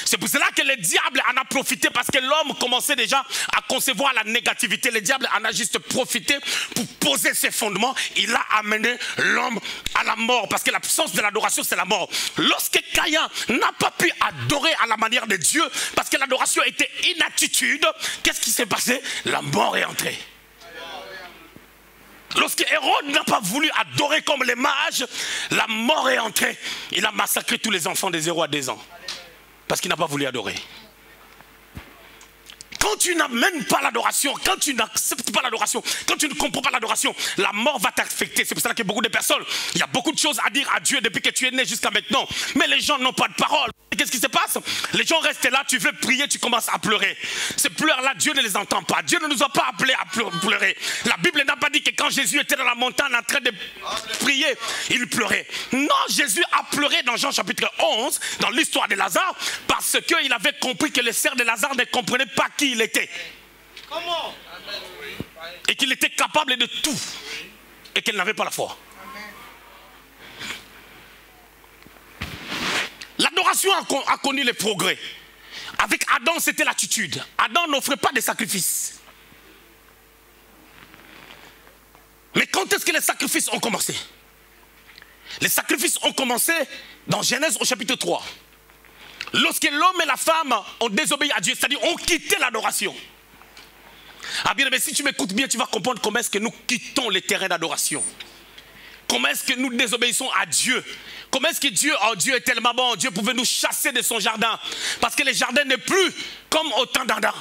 C'est pour cela que le diable en a profité, parce que l'homme commençait déjà à concevoir la négativité. Le diable en a juste profité pour poser ses fondements. Il a amené l'homme à la mort, parce que l'absence de l'adoration, c'est la mort. Lorsque Caïn n'a pas pu adorer à la manière de Dieu, parce que l'adoration était une attitude, qu'est-ce qui s'est passé? La mort est entrée. Lorsque Hérode n'a pas voulu adorer comme les mages, la mort est entrée. Il a massacré tous les enfants de 0 à 2 ans. Parce qu'il n'a pas voulu adorer. Quand tu n'amènes pas l'adoration, quand tu n'acceptes pas l'adoration, quand tu ne comprends pas l'adoration, la mort va t'affecter. C'est pour ça que beaucoup de personnes, il y a beaucoup de choses à dire à Dieu depuis que tu es né jusqu'à maintenant. Mais les gens n'ont pas de parole. Qu'est-ce qui se passe? Les gens restent là, tu veux prier, tu commences à pleurer. Ces pleurs-là, Dieu ne les entend pas. Dieu ne nous a pas appelés à pleurer. La Bible n'a pas dit que quand Jésus était dans la montagne en train de prier, il pleurait. Non, Jésus a pleuré dans Jean chapitre 11, dans l'histoire de Lazare, parce qu'il avait compris que les sœurs de Lazare ne comprenaient pas qui il était. Comment? Et qu'il était capable de tout. Et qu'elle n'avait pas la foi. L'adoration a connu les progrès. Avec Adam, c'était l'attitude. Adam n'offrait pas de sacrifices. Mais quand est-ce que les sacrifices ont commencé? Les sacrifices ont commencé dans Genèse au chapitre 3. Lorsque l'homme et la femme ont désobéi à Dieu, c'est-à-dire ont quitté l'adoration. Ah bien, mais si tu m'écoutes bien, tu vas comprendre comment est-ce que nous quittons les terrains d'adoration. Comment est-ce que nous désobéissons à Dieu? Comment est-ce que Dieu, oh Dieu est tellement bon, Dieu pouvait nous chasser de son jardin? Parce que le jardin n'est plus comme au temps d'Adam.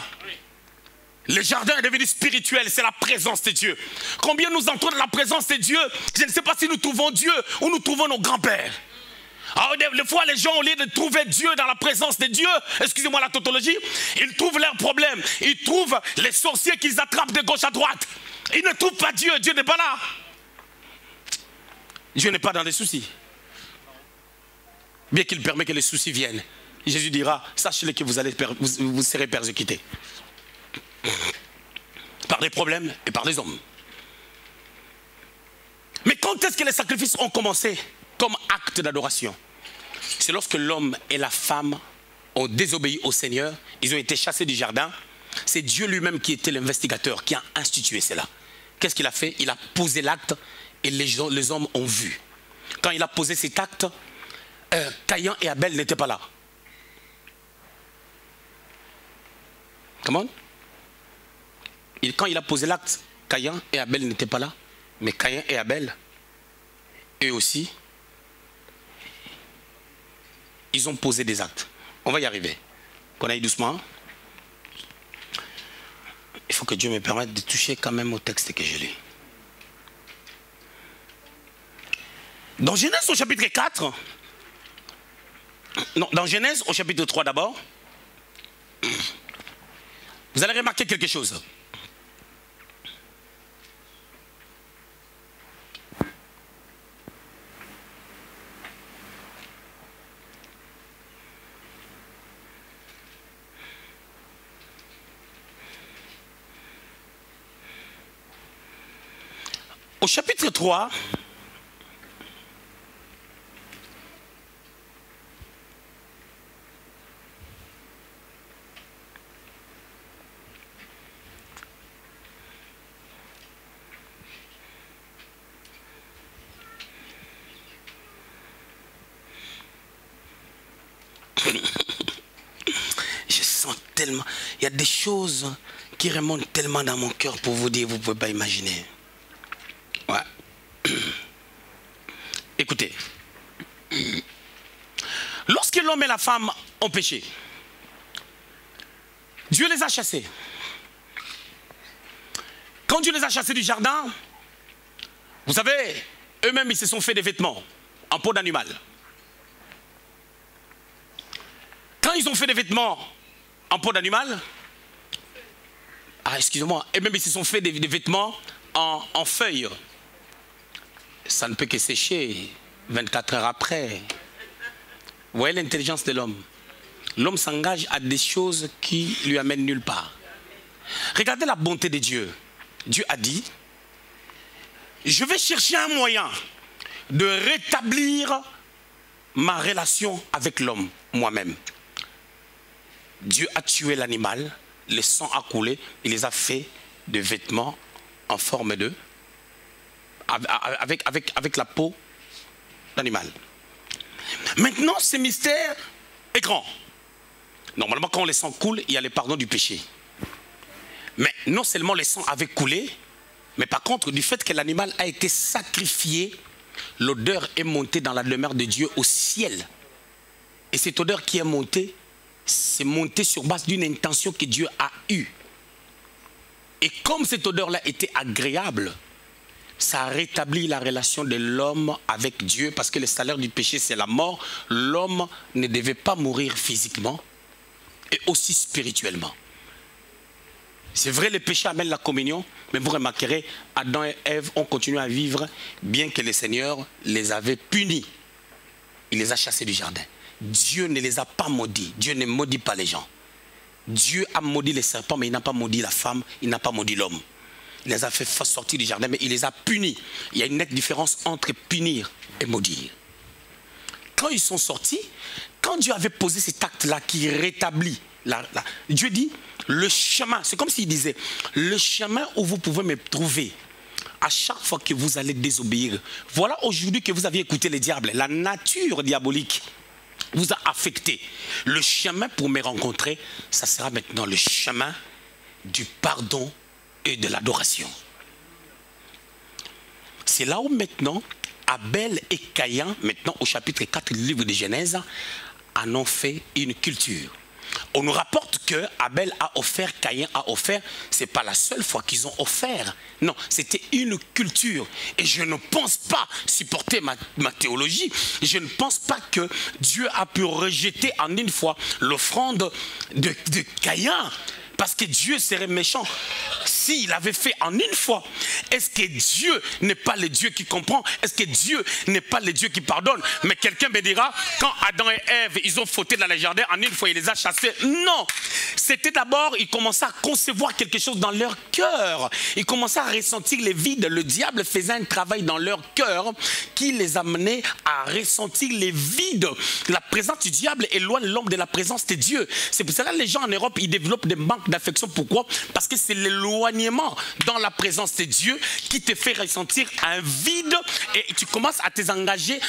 Le jardin est devenu spirituel, c'est la présence de Dieu. Combien nous entrons dans la présence de Dieu? Je ne sais pas si nous trouvons Dieu ou nous trouvons nos grands-pères. Alors, des fois, les gens, au lieu de trouver Dieu dans la présence de Dieu, excusez-moi la tautologie, ils trouvent leurs problèmes. Ils trouvent les sorciers qu'ils attrapent de gauche à droite. Ils ne trouvent pas Dieu, Dieu n'est pas là. Dieu n'est pas dans les soucis. Bien qu'il permet que les soucis viennent. Jésus dira, sachez-le que vous serez persécutés. Par les problèmes et par les hommes. Mais quand est-ce que les sacrifices ont commencé comme acte d'adoration? C'est lorsque l'homme et la femme ont désobéi au Seigneur. Ils ont été chassés du jardin. C'est Dieu lui-même qui était l'investigateur, qui a institué cela. Qu'est-ce qu'il a fait? Il a posé l'acte et les hommes ont vu. Quand il a posé cet acte, Caïn et Abel n'étaient pas là. Comment? Quand il a posé l'acte, Caïn et Abel n'étaient pas là. Mais Caïn et Abel, eux aussi, ils ont posé des actes. On va y arriver. Qu'on aille doucement. Il faut que Dieu me permette de toucher quand même au texte que je lis. Dans Genèse au chapitre 4, non, dans Genèse au chapitre 3 d'abord, vous allez remarquer quelque chose. Au chapitre 3, je sens tellement, il y a des choses qui remontent tellement dans mon cœur pour vous dire, vous ne pouvez pas imaginer. Ouais. Écoutez, lorsque l'homme et la femme ont péché, Dieu les a chassés. Quand Dieu les a chassés du jardin, vous savez, eux-mêmes ils se sont fait des vêtements en peau d'animal. Quand ils ont fait des vêtements en peau d'animal, excusez-moi, eux-mêmes ils se sont fait des vêtements en feuilles. Ça ne peut que sécher 24 heures après. Vous voyez l'intelligence de l'homme. L'homme s'engage à des choses qui lui amènent nulle part. Regardez la bonté de Dieu. Dieu a dit, je vais chercher un moyen de rétablir ma relation avec l'homme, moi-même. Dieu a tué l'animal, le sang a coulé, il les a fait de vêtements en forme de... avec la peau d'animal. Maintenant, ce mystère est grand. Normalement, quand le sang coule, il y a le pardon du péché. Mais non seulement le sang avait coulé, mais par contre, du fait que l'animal a été sacrifié, l'odeur est montée dans la demeure de Dieu au ciel. Et cette odeur qui est montée, c'est monté sur base d'une intention que Dieu a eue. Et comme cette odeur-là était agréable, ça a rétabli la relation de l'homme avec Dieu, parce que le salaire du péché, c'est la mort. L'homme ne devait pas mourir physiquement et aussi spirituellement. C'est vrai, le péché amène la communion, mais vous remarquerez, Adam et Ève ont continué à vivre, bien que le Seigneur les avait punis. Il les a chassés du jardin. Dieu ne les a pas maudits. Dieu ne maudit pas les gens. Dieu a maudit les serpents, mais il n'a pas maudit la femme, il n'a pas maudit l'homme. Il les a fait sortir du jardin, mais il les a punis. Il y a une nette différence entre punir et maudire. Quand ils sont sortis, quand Dieu avait posé cet acte-là qui rétablit, Dieu dit, le chemin, c'est comme s'il disait, le chemin où vous pouvez me trouver, à chaque fois que vous allez désobéir, voilà aujourd'hui que vous avez écouté le diable, la nature diabolique vous a affecté. Le chemin pour me rencontrer, ça sera maintenant le chemin du pardon et de l'adoration. C'est là où maintenant Abel et Caïn, maintenant au chapitre 4 du livre de Genèse, en ont fait une culture. On nous rapporte que Abel a offert, Caïn a offert. Ce n'est pas la seule fois qu'ils ont offert. Non, c'était une culture. Et je ne pense pas supporter ma théologie. Je ne pense pas que Dieu a pu rejeter en une fois l'offrande de Caïn. Parce que Dieu serait méchant s'il avait fait en une fois. Est-ce que Dieu n'est pas le Dieu qui comprend? Est-ce que Dieu n'est pas le Dieu qui pardonne? Mais quelqu'un me dira, quand Adam et Ève, ils ont fauté dans le jardin, en une fois, il les a chassés. Non, c'était d'abord, ils commençaient à concevoir quelque chose dans leur cœur. Ils commençaient à ressentir les vides. Le diable faisait un travail dans leur cœur qui les amenait à ressentir les vides. La présence du diable éloigne l'homme de la présence de Dieu. C'est pour cela que les gens en Europe, ils développent des manques d'affection. Pourquoi? Parce que c'est l'éloignement dans la présence de Dieu qui te fait ressentir un vide et tu commences à s'engager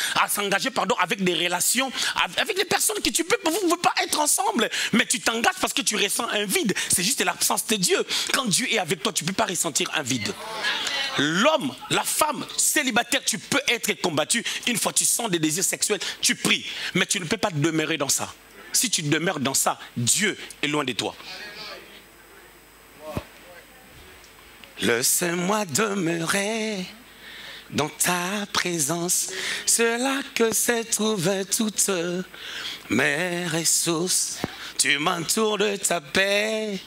avec des relations, avec des personnes que vous ne pouvez pas être ensemble. Mais tu t'engages parce que tu ressens un vide. C'est juste l'absence de Dieu. Quand Dieu est avec toi, tu ne peux pas ressentir un vide. L'homme, la femme, célibataire, tu peux être combattu. Une fois tu sens des désirs sexuels, tu pries. Mais tu ne peux pas demeurer dans ça. Si tu demeures dans ça, Dieu est loin de toi. Laisse-moi demeurer dans ta présence. C'est là que se trouvent toutes mes ressources. Tu m'entoures de ta paix.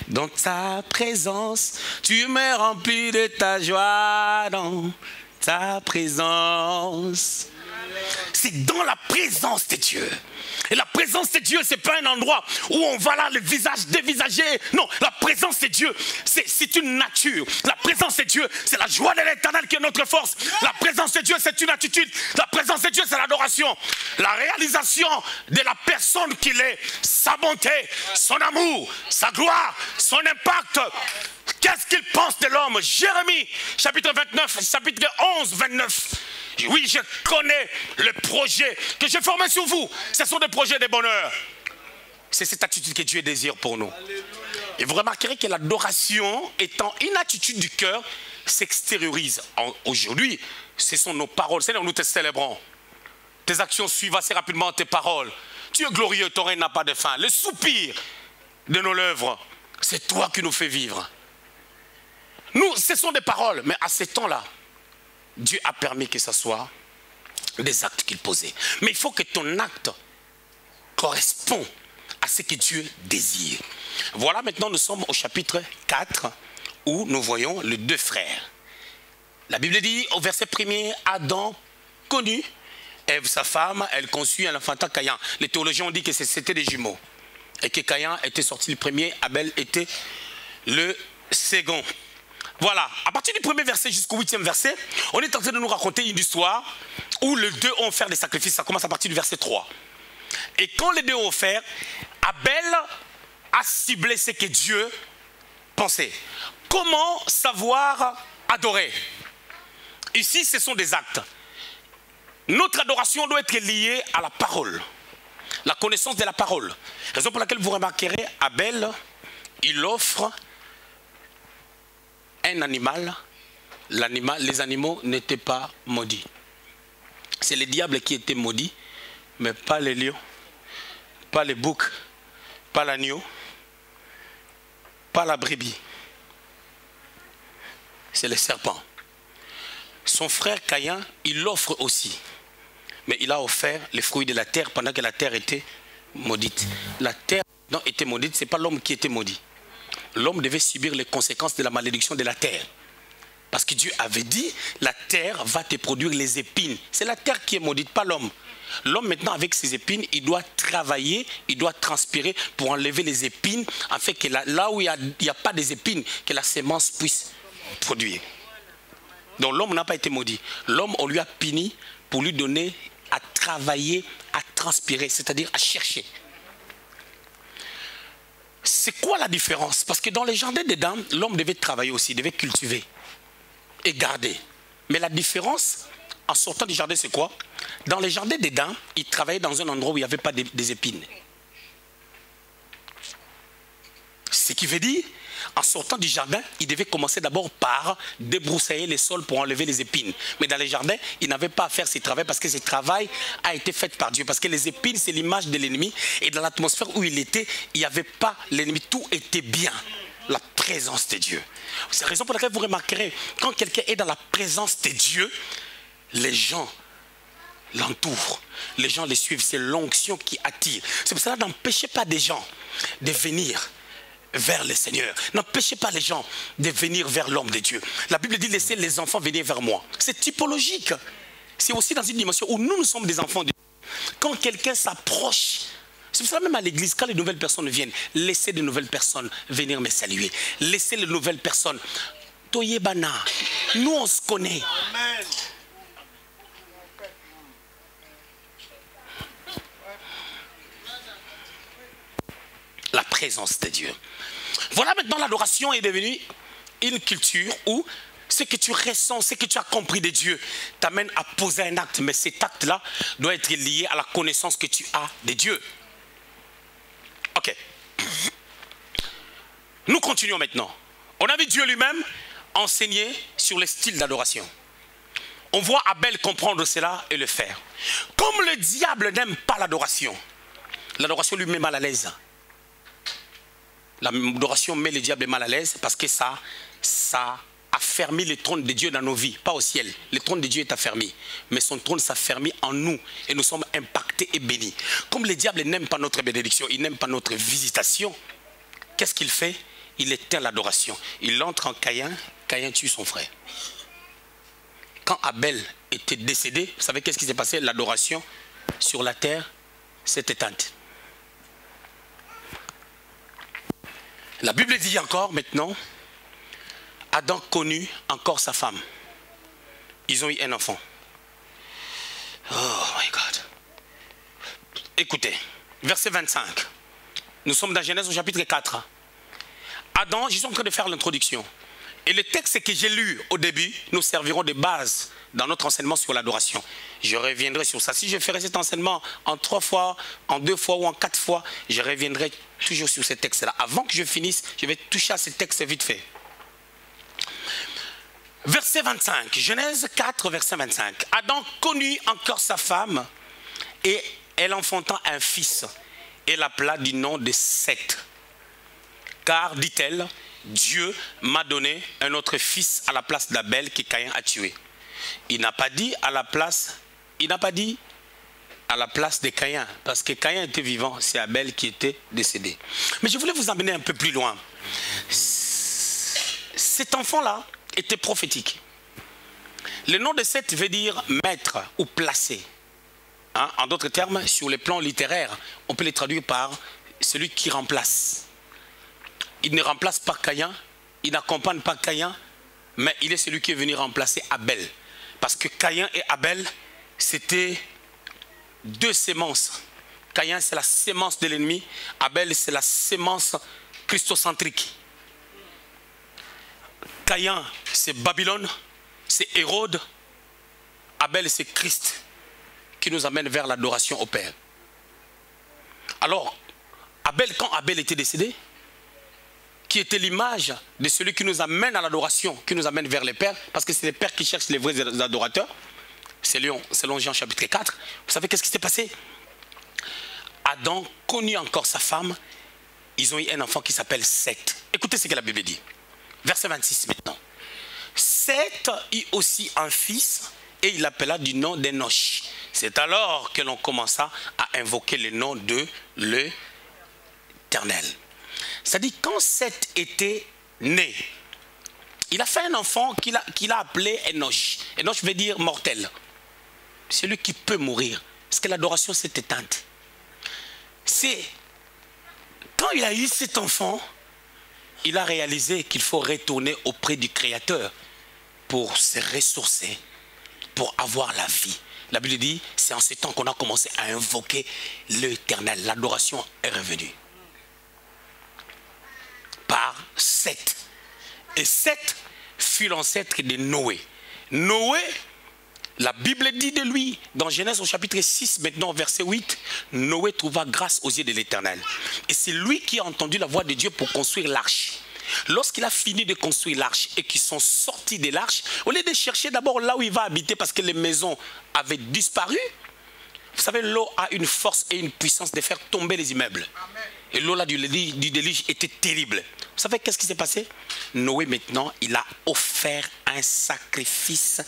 Dans ta présence, tu me remplis de ta joie. Dans ta présence. C'est dans la présence de Dieu. Et la présence de Dieu, ce n'est pas un endroit où on va là le visage dévisagé. Non, la présence de Dieu, c'est une nature. La présence de Dieu, c'est la joie de l'Éternel qui est notre force. La présence de Dieu, c'est une attitude. La présence de Dieu, c'est l'adoration. La réalisation de la personne qu'il est, sa bonté, son amour, sa gloire, son impact. Qu'est-ce qu'il pense de l'homme? Jérémie, chapitre 29, chapitre 11, 29. Oui, je connais le projet que j'ai formé sur vous. Ce sont des projets de bonheur. C'est cette attitude que Dieu désire pour nous. Et vous remarquerez que l'adoration, étant une attitude du cœur, s'extériorise. Aujourd'hui, ce sont nos paroles. Seigneur, nous te célébrons. Tes actions suivent assez rapidement tes paroles. Tu es glorieux, ton règne n'a pas de fin. Le soupir de nos lèvres, c'est toi qui nous fais vivre. Nous, ce sont des paroles, mais à ce temps-là, Dieu a permis que ce soit des actes qu'il posait. Mais il faut que ton acte corresponde à ce que Dieu désire. Voilà, maintenant nous sommes au chapitre 4 où nous voyons les deux frères. La Bible dit au verset 1er, Adam connut Ève, sa femme, elle conçut un enfantin Caïn. Les théologiens ont dit que c'était des jumeaux. Et que Caïn était sorti le premier, Abel était le second. Voilà, à partir du premier verset jusqu'au 8e verset, on est en train de nous raconter une histoire où les deux ont offert des sacrifices. Ça commence à partir du verset 3. Et quand les deux ont offert, Abel a ciblé ce que Dieu pensait. Comment savoir adorer? Ici, ce sont des actes. Notre adoration doit être liée à la parole, la connaissance de la parole. Raison pour laquelle vous remarquerez, Abel, il offre un animal. Les animaux n'étaient pas maudits. C'est le diable qui était maudit, mais pas les lions, pas les boucs, pas l'agneau, pas la brebis. C'est le serpent. Son frère Caïn, il l'offre aussi. Mais il a offert les fruits de la terre pendant que la terre était maudite. La terre non, était maudite, ce n'est pas l'homme qui était maudit. L'homme devait subir les conséquences de la malédiction de la terre. Parce que Dieu avait dit, la terre va te produire les épines. C'est la terre qui est maudite, pas l'homme. L'homme maintenant avec ses épines, il doit travailler, il doit transpirer pour enlever les épines, afin que là où il n'y a pas des épines, que la sémence puisse produire. Donc l'homme n'a pas été maudit. L'homme, on lui a puni pour lui donner à travailler, à transpirer, c'est-à-dire à chercher. C'est quoi la différence? Parce que dans les jardins d'Éden, l'homme devait travailler aussi, devait cultiver et garder. Mais la différence, en sortant du jardin, c'est quoi? Dans les jardins d'Éden, il travaillait dans un endroit où il n'y avait pas des épines. Ce qui veut dire, en sortant du jardin, il devait commencer d'abord par débroussailler les sols pour enlever les épines. Mais dans les jardins, il n'avait pas à faire ce travail parce que ce travail a été fait par Dieu. Parce que les épines, c'est l'image de l'ennemi. Et dans l'atmosphère où il était, il n'y avait pas l'ennemi. Tout était bien. La présence de Dieu. C'est la raison pour laquelle vous remarquerez, quand quelqu'un est dans la présence de Dieu, les gens l'entourent. Les gens les suivent. C'est l'onction qui attire. C'est pour cela, n'empêchez pas des gens de venir vers le Seigneur. N'empêchez pas les gens de venir vers l'homme de Dieu. La Bible dit laissez les enfants venir vers moi. C'est typologique. C'est aussi dans une dimension où nous sommes des enfants de Dieu. Quand quelqu'un s'approche, c'est pour ça même à l'église, quand les nouvelles personnes viennent, laissez de nouvelles personnes venir me saluer. Laissez les nouvelles personnes. Toyebana, nous on se connaît. Amen. La présence de Dieu. Voilà, maintenant l'adoration est devenue une culture où ce que tu ressens, ce que tu as compris de Dieu t'amène à poser un acte. Mais cet acte-là doit être lié à la connaissance que tu as de Dieu. Ok. Nous continuons maintenant. On a vu Dieu lui-même enseigner sur les styles d'adoration. On voit Abel comprendre cela et le faire. Comme le diable n'aime pas l'adoration lui met mal à l'aise. L'adoration met le diable mal à l'aise parce que ça affermit le trône de Dieu dans nos vies, pas au ciel. Le trône de Dieu est affermi, mais son trône s'affermit en nous et nous sommes impactés et bénis. Comme le diable n'aime pas notre bénédiction, il n'aime pas notre visitation, qu'est-ce qu'il fait? Il éteint l'adoration. Il entre en Caïn, Caïn tue son frère. Quand Abel était décédé, vous savez qu'est-ce qui s'est passé? L'adoration sur la terre s'est éteinte. La Bible dit encore maintenant, Adam connut encore sa femme. Ils ont eu un enfant. Oh my God. Écoutez, verset 25. Nous sommes dans Genèse au chapitre 4. Adam, je suis en train de faire l'introduction. Et le texte que j'ai lu au début, nous serviront de base dans notre enseignement sur l'adoration. Je reviendrai sur ça. Si je ferai cet enseignement en 3 fois, en 2 fois ou en 4 fois, je reviendrai toujours sur ces textes-là. Avant que je finisse, je vais toucher à ces textes vite fait. Verset 25, Genèse 4, verset 25. Adam connut encore sa femme et elle enfanta un fils et l'appela du nom de Seth. Car, dit-elle, Dieu m'a donné un autre fils à la place d'Abel que Caïn a tué. Il n'a pas dit à la place de Caïn, parce que Caïn était vivant, c'est Abel qui était décédé. Mais je voulais vous emmener un peu plus loin. Cet enfant-là était prophétique. Le nom de Seth veut dire maître ou placé. Hein? En d'autres termes, sur le plan littéraire, on peut les traduire par celui qui remplace. Il ne remplace pas Caïn, il n'accompagne pas Caïn, mais il est celui qui est venu remplacer Abel. Parce que Caïn et Abel, c'était 2 sémences. Caïn, c'est la sémence de l'ennemi. Abel, c'est la sémence christocentrique. Caïn, c'est Babylone, c'est Hérode. Abel, c'est Christ, qui nous amène vers l'adoration au Père. Alors, Abel, quand Abel était décédé, qui était l'image de celui qui nous amène à l'adoration, qui nous amène vers les pères, parce que c'est les pères qui cherchent les vrais adorateurs, selon Jean chapitre 4. Vous savez qu'est-ce qui s'est passé? Adam connut encore sa femme, ils ont eu un enfant qui s'appelle Seth. Écoutez ce que la Bible dit. Verset 26 maintenant. Seth eut aussi un fils et il l'appela du nom d'Enoch. C'est alors que l'on commença à invoquer le nom de l'Éternel. C'est-à-dire, quand Seth était né, il a fait un enfant qu'il a appelé Enoch. Enoch veut dire mortel. Celui qui peut mourir. Parce que l'adoration s'est éteinte. C'est quand il a eu cet enfant, il a réalisé qu'il faut retourner auprès du Créateur pour se ressourcer, pour avoir la vie. La Bible dit, c'est en ce temps qu'on a commencé à invoquer l'Éternel. L'adoration est revenue. Par Seth. Et Seth fut l'ancêtre de Noé. Noé, la Bible dit de lui, dans Genèse au chapitre 6, maintenant verset 8, Noé trouva grâce aux yeux de l'Éternel. Et c'est lui qui a entendu la voix de Dieu pour construire l'arche. Lorsqu'il a fini de construire l'arche et qu'ils sont sortis de l'arche, au lieu de chercher d'abord là où il va habiter parce que les maisons avaient disparu, vous savez, l'eau a une force et une puissance de faire tomber les immeubles. Amen. Et l'eau là du déluge était terrible. Vous savez qu'est-ce qui s'est passé? Noé maintenant, il a offert un sacrifice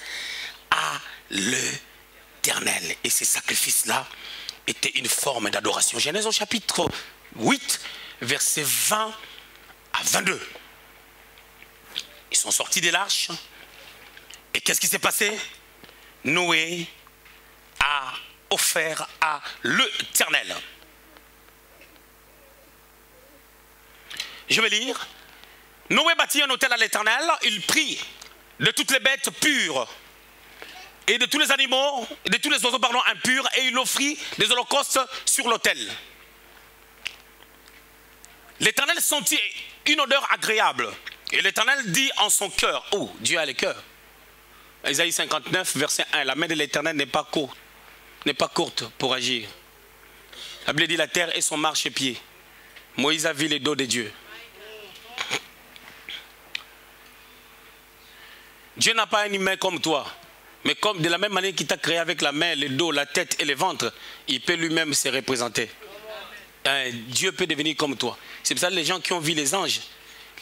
à l'Éternel. Et ces sacrifices-là étaient une forme d'adoration. Genèse au chapitre 8, versets 20 à 22. Ils sont sortis de l'arche. Et qu'est-ce qui s'est passé? Noé a offert à l'Éternel. Je vais lire. Noé bâtit un autel à l'Éternel. Il prit de toutes les bêtes pures et de tous les animaux, de tous les oiseaux impurs, et il offrit des holocaustes sur l'autel. L'Éternel sentit une odeur agréable. Et l'Éternel dit en son cœur, oh, Dieu a le cœur. Ésaïe 59, verset 1, la main de l'Éternel n'est pas courte pour agir. La Bible dit la terre est son marchepied. Moïse a vu les dos de Dieu. Dieu n'a pas un humain comme toi. Mais comme de la même manière qu'il t'a créé avec la main, le dos, la tête et le ventre, il peut lui-même se représenter. Dieu peut devenir comme toi. C'est pour ça que les gens qui ont vu les anges,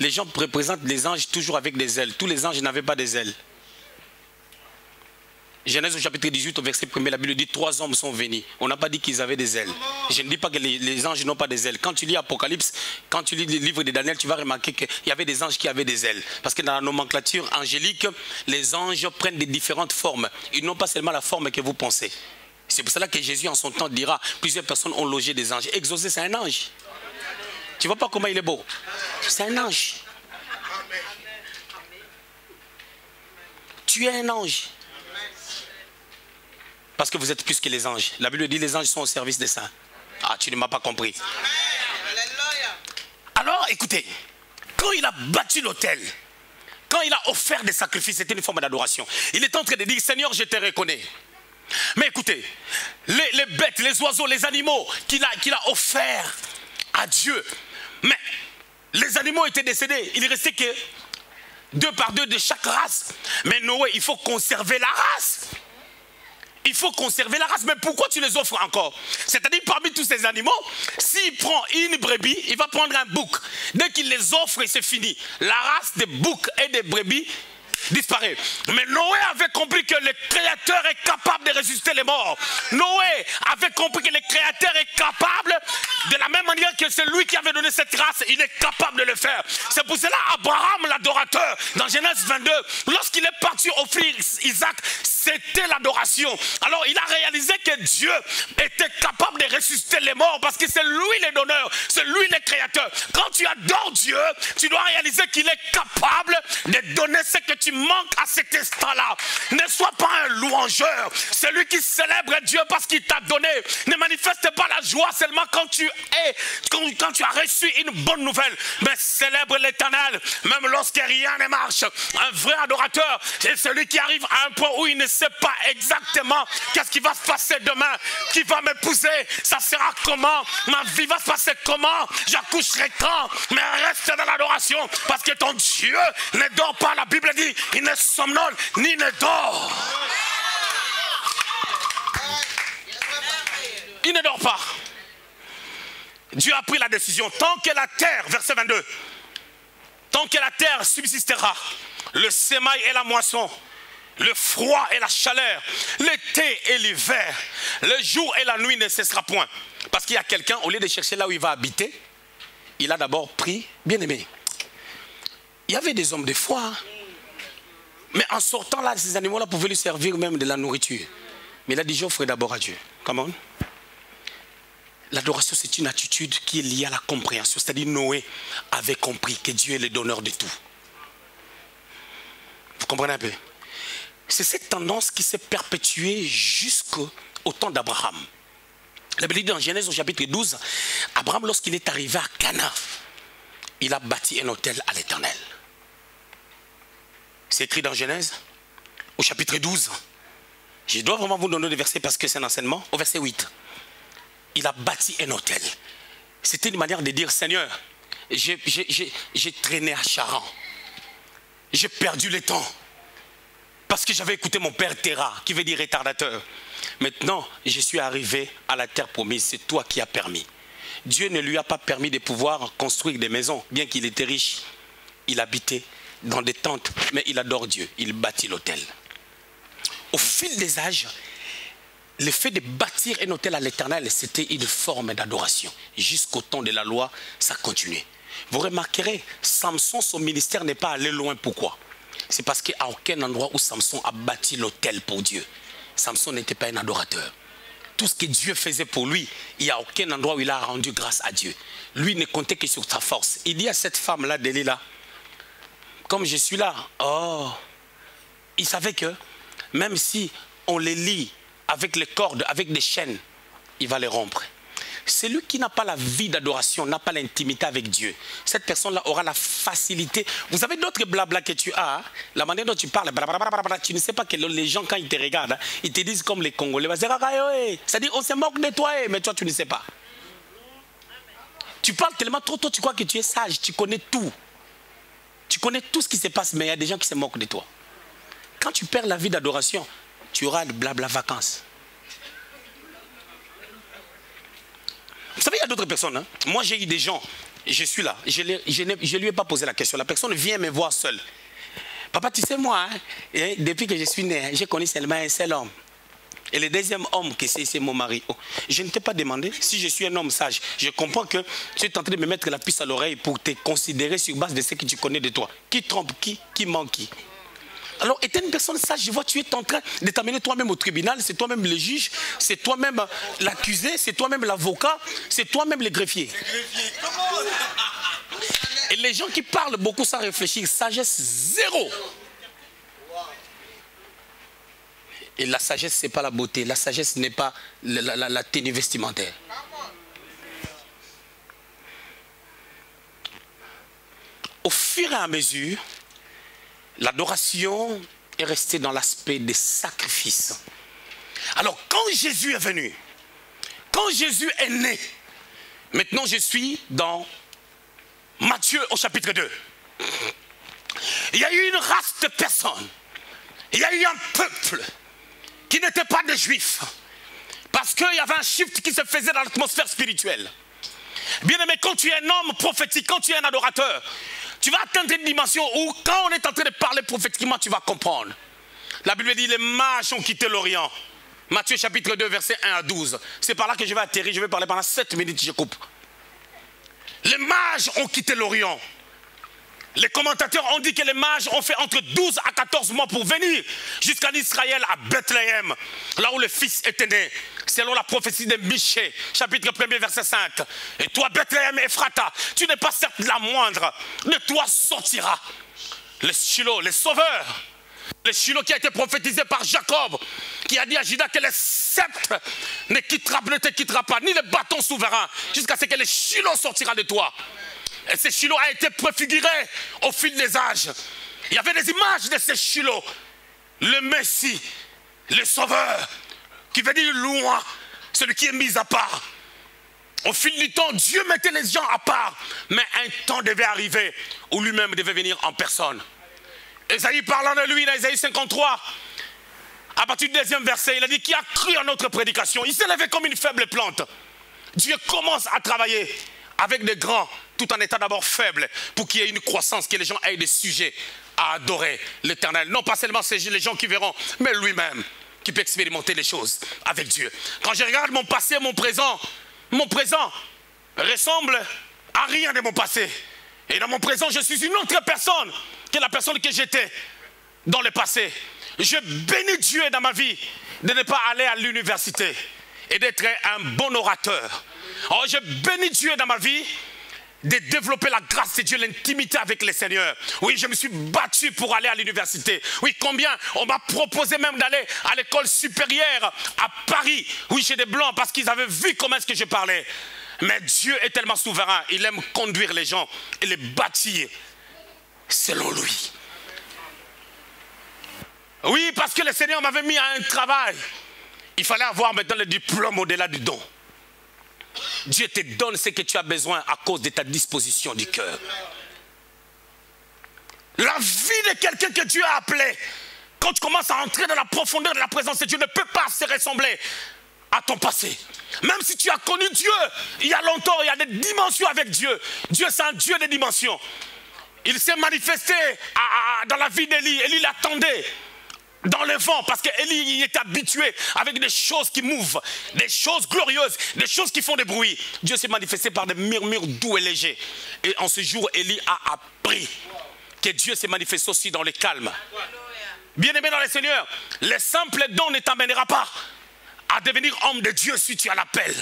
les gens représentent les anges toujours avec des ailes. Tous les anges n'avaient pas des ailes. Genèse au chapitre 18, au verset 1, la Bible dit 3 hommes sont venus. On n'a pas dit qu'ils avaient des ailes. Je ne dis pas que les anges n'ont pas des ailes. Quand tu lis Apocalypse, quand tu lis le livre de Daniel, tu vas remarquer qu'il y avait des anges qui avaient des ailes. Parce que dans la nomenclature angélique, les anges prennent des différentes formes. Ils n'ont pas seulement la forme que vous pensez. C'est pour cela que Jésus en son temps dira, plusieurs personnes ont logé des anges. Exaucé, c'est un ange. Tu ne vois pas comment il est beau? C'est un ange. Tu es un ange. Parce que vous êtes plus que les anges. La Bible dit les anges sont au service des saints. Ah, tu ne m'as pas compris. Alors, écoutez, quand il a bâti l'autel, quand il a offert des sacrifices, c'était une forme d'adoration. Il est en train de dire, Seigneur, je te reconnais. Mais écoutez, les bêtes, les oiseaux, les animaux qu'il a offerts à Dieu, mais les animaux étaient décédés. Il ne restait que 2 par 2 de chaque race. Mais Noé, il faut conserver la race. Il faut conserver la race. Mais pourquoi tu les offres encore? C'est-à-dire parmi tous ces animaux, s'il prend une brebis, il va prendre un bouc. Dès qu'il les offre, c'est fini. La race des boucs et des brebis disparaît. Mais Noé avait compris que le Créateur est capable de ressusciter les morts. Noé avait compris que le Créateur est capable, de la même manière que c'est lui qui avait donné cette race, il est capable de le faire. C'est pour cela Abraham, l'adorateur, dans Genèse 22, lorsqu'il est parti offrir Isaac, c'était l'adoration. Alors il a réalisé que Dieu était capable de ressusciter les morts parce que c'est lui le donneur, c'est lui le créateur. Quand tu adores Dieu, tu dois réaliser qu'il est capable de donner ce que tu manques à cet instant-là. Ne sois pas un louangeur, celui qui célèbre Dieu parce qu'il t'a donné. Ne manifeste pas la joie seulement quand tu as reçu une bonne nouvelle, mais célèbre l'Éternel même lorsque rien ne marche. Un vrai adorateur, c'est celui qui arrive à un point où il ne sait pas exactement qu'est-ce qui va se passer demain, qui va m'épouser, ça sera comment, ma vie va se passer comment, j'accoucherai quand, mais reste dans l'adoration parce que ton Dieu ne dort pas. La Bible dit, il ne somnole ni ne dort. Il ne dort pas. Dieu a pris la décision, tant que la terre, verset 22, tant que la terre subsistera, le sémail et la moisson, le froid et la chaleur, l'été et l'hiver, le jour et la nuit ne cessera point. Parce qu'il y a quelqu'un, au lieu de chercher là où il va habiter, il a d'abord pris, bien aimé. Il y avait des hommes de foi, hein. Mais en sortant là, ces animaux-là pouvaient lui servir même de la nourriture. Mais il a dit, j'offre d'abord à Dieu. Comment? L'adoration, c'est une attitude qui est liée à la compréhension. C'est-à-dire Noé avait compris que Dieu est le donneur de tout. Vous comprenez un peu? C'est cette tendance qui s'est perpétuée jusqu'au temps d'Abraham. La Bible dit dans Genèse au chapitre 12, Abraham, lorsqu'il est arrivé à Cana, il a bâti un autel à l'Éternel. C'est écrit dans Genèse au chapitre 12. Je dois vraiment vous donner des versets parce que c'est un enseignement. Au verset 8. Il a bâti un autel. C'était une manière de dire, Seigneur, j'ai traîné à Charan. J'ai perdu le temps. Parce que j'avais écouté mon père Terah, qui veut dire retardateur. Maintenant, je suis arrivé à la terre promise. C'est toi qui as permis. Dieu ne lui a pas permis de pouvoir construire des maisons, bien qu'il était riche. Il habitait dans des tentes, mais il adore Dieu. Il bâtit l'autel. Au fil des âges, le fait de bâtir un autel à l'Éternel, c'était une forme d'adoration. Jusqu'au temps de la loi, ça continuait. Vous remarquerez, Samson, son ministère n'est pas allé loin. Pourquoi? C'est parce qu'à aucun endroit où Samson a bâti l'autel pour Dieu, Samson n'était pas un adorateur. Tout ce que Dieu faisait pour lui, il n'y a aucun endroit où il a rendu grâce à Dieu. Lui ne comptait que sur sa force. Il dit à cette femme-là, Delilah, comme je suis là, oh, il savait que même si on les lie avec les cordes, avec des chaînes, il va les rompre. celui qui n'a pas la vie d'adoration, n'a pas l'intimité avec Dieu, cette personne-là aura la facilité. Vous avez d'autres blabla que tu as, hein? La manière dont tu parles, tu ne sais pas que les gens, quand ils te regardent, hein, ils te disent comme les Congolais, c'est-à-dire on se moque de toi, mais toi tu ne sais pas. Tu parles tellement trop tôt, tu crois que tu es sage, tu connais tout. Tu connais tout ce qui se passe, mais il y a des gens qui se moquent de toi. Quand tu perds la vie d'adoration, tu auras de blabla vacances. Vous savez, il y a d'autres personnes. Hein? Moi, j'ai eu des gens, je suis là, je ne lui ai pas posé la question. La personne vient me voir seule. Papa, tu sais, moi, hein, depuis que je suis né, j'ai connu seulement un seul homme. Et le deuxième homme, c'est mon mari. Oh, je ne t'ai pas demandé si je suis un homme sage. Je comprends que tu es en train de me mettre la puce à l'oreille pour te considérer sur base de ce que tu connais de toi. Qui trompe qui ment qui? Alors, étant une personne sage, je vois que tu es en train de t'amener toi-même au tribunal, c'est toi-même le juge, c'est toi-même l'accusé, c'est toi-même l'avocat, c'est toi-même le greffier. Et les gens qui parlent beaucoup sans réfléchir, sagesse zéro. Et la sagesse, ce n'est pas la beauté, la sagesse n'est pas la tenue vestimentaire. Au fur et à mesure, l'adoration est restée dans l'aspect des sacrifices. Alors, quand Jésus est venu, quand Jésus est né, maintenant je suis dans Matthieu au chapitre 2. Il y a eu une race de personnes, il y a eu un peuple qui n'était pas des juifs, parce qu'il y avait un shift qui se faisait dans l'atmosphère spirituelle. Bien aimé, quand tu es un homme prophétique, quand tu es un adorateur, tu vas atteindre une dimension où quand on est en train de parler prophétiquement, tu vas comprendre. La Bible dit, les mages ont quitté l'Orient. Matthieu chapitre 2, versets 1 à 12. C'est par là que je vais atterrir, je vais parler pendant 7 minutes, je coupe. Les mages ont quitté l'Orient. Les commentateurs ont dit que les mages ont fait entre 12 à 14 mois pour venir jusqu'en Israël, à Bethléem, là où le fils était né, selon la prophétie de Michée, chapitre 1er, verset 5. Et toi, Bethléem, Ephrata, tu n'es pas certes la moindre, de toi sortira le Shiloh, le sauveur. Le Shiloh qui a été prophétisé par Jacob, qui a dit à Judas que le sceptre ne te quittera pas, ni le bâton souverain, jusqu'à ce que le Shiloh sortira de toi. Et ce Shiloh a été préfiguré au fil des âges. Il y avait des images de ce Shiloh. Le Messie, le Sauveur, qui veut dire loin, celui qui est mis à part. Au fil du temps, Dieu mettait les gens à part. Mais un temps devait arriver où lui-même devait venir en personne. Ésaïe parlant de lui, dans Ésaïe 53, à partir du 2e verset, il a dit, qui a cru en notre prédication? Il s'est levé comme une faible plante. Dieu commence à travailler avec des grands, tout en étant d'abord faible, pour qu'il y ait une croissance, que les gens aient des sujets à adorer l'Éternel. Non pas seulement les gens qui verront, mais lui-même, qui peut expérimenter les choses avec Dieu. Quand je regarde mon passé, mon présent ressemble à rien de mon passé. Et dans mon présent, je suis une autre personne que la personne que j'étais dans le passé. Je bénis Dieu dans ma vie de ne pas aller à l'université et d'être un bon orateur. Alors je bénis Dieu dans ma vie de développer la grâce de Dieu, l'intimité avec le Seigneur. Oui, je me suis battu pour aller à l'université. Oui, combien on m'a proposé même d'aller à l'école supérieure à Paris. Oui, chez des Blancs, parce qu'ils avaient vu comment est-ce que je parlais. Mais Dieu est tellement souverain, il aime conduire les gens et les bâtir selon lui. Oui, parce que le Seigneur m'avait mis à un travail. Il fallait avoir maintenant le diplôme au-delà du don. Dieu te donne ce que tu as besoin à cause de ta disposition du cœur. La vie de quelqu'un que Dieu a appelé, quand tu commences à entrer dans la profondeur de la présence de Dieu, ne peut pas se ressembler à ton passé. Même si tu as connu Dieu il y a longtemps, il y a des dimensions avec Dieu. Dieu, c'est un Dieu des dimensions. Il s'est manifesté dans la vie d'Élie. Élie l'attendait dans le vent, parce qu'Élie est habitué avec des choses qui mouvent, des choses glorieuses, des choses qui font des bruits. Dieu s'est manifesté par des murmures doux et légers. Et en ce jour, Élie a appris que Dieu s'est manifesté aussi dans le calme. Bien-aimé dans le Seigneur, le simple don ne t'amènera pas à devenir homme de Dieu si tu as l'appel.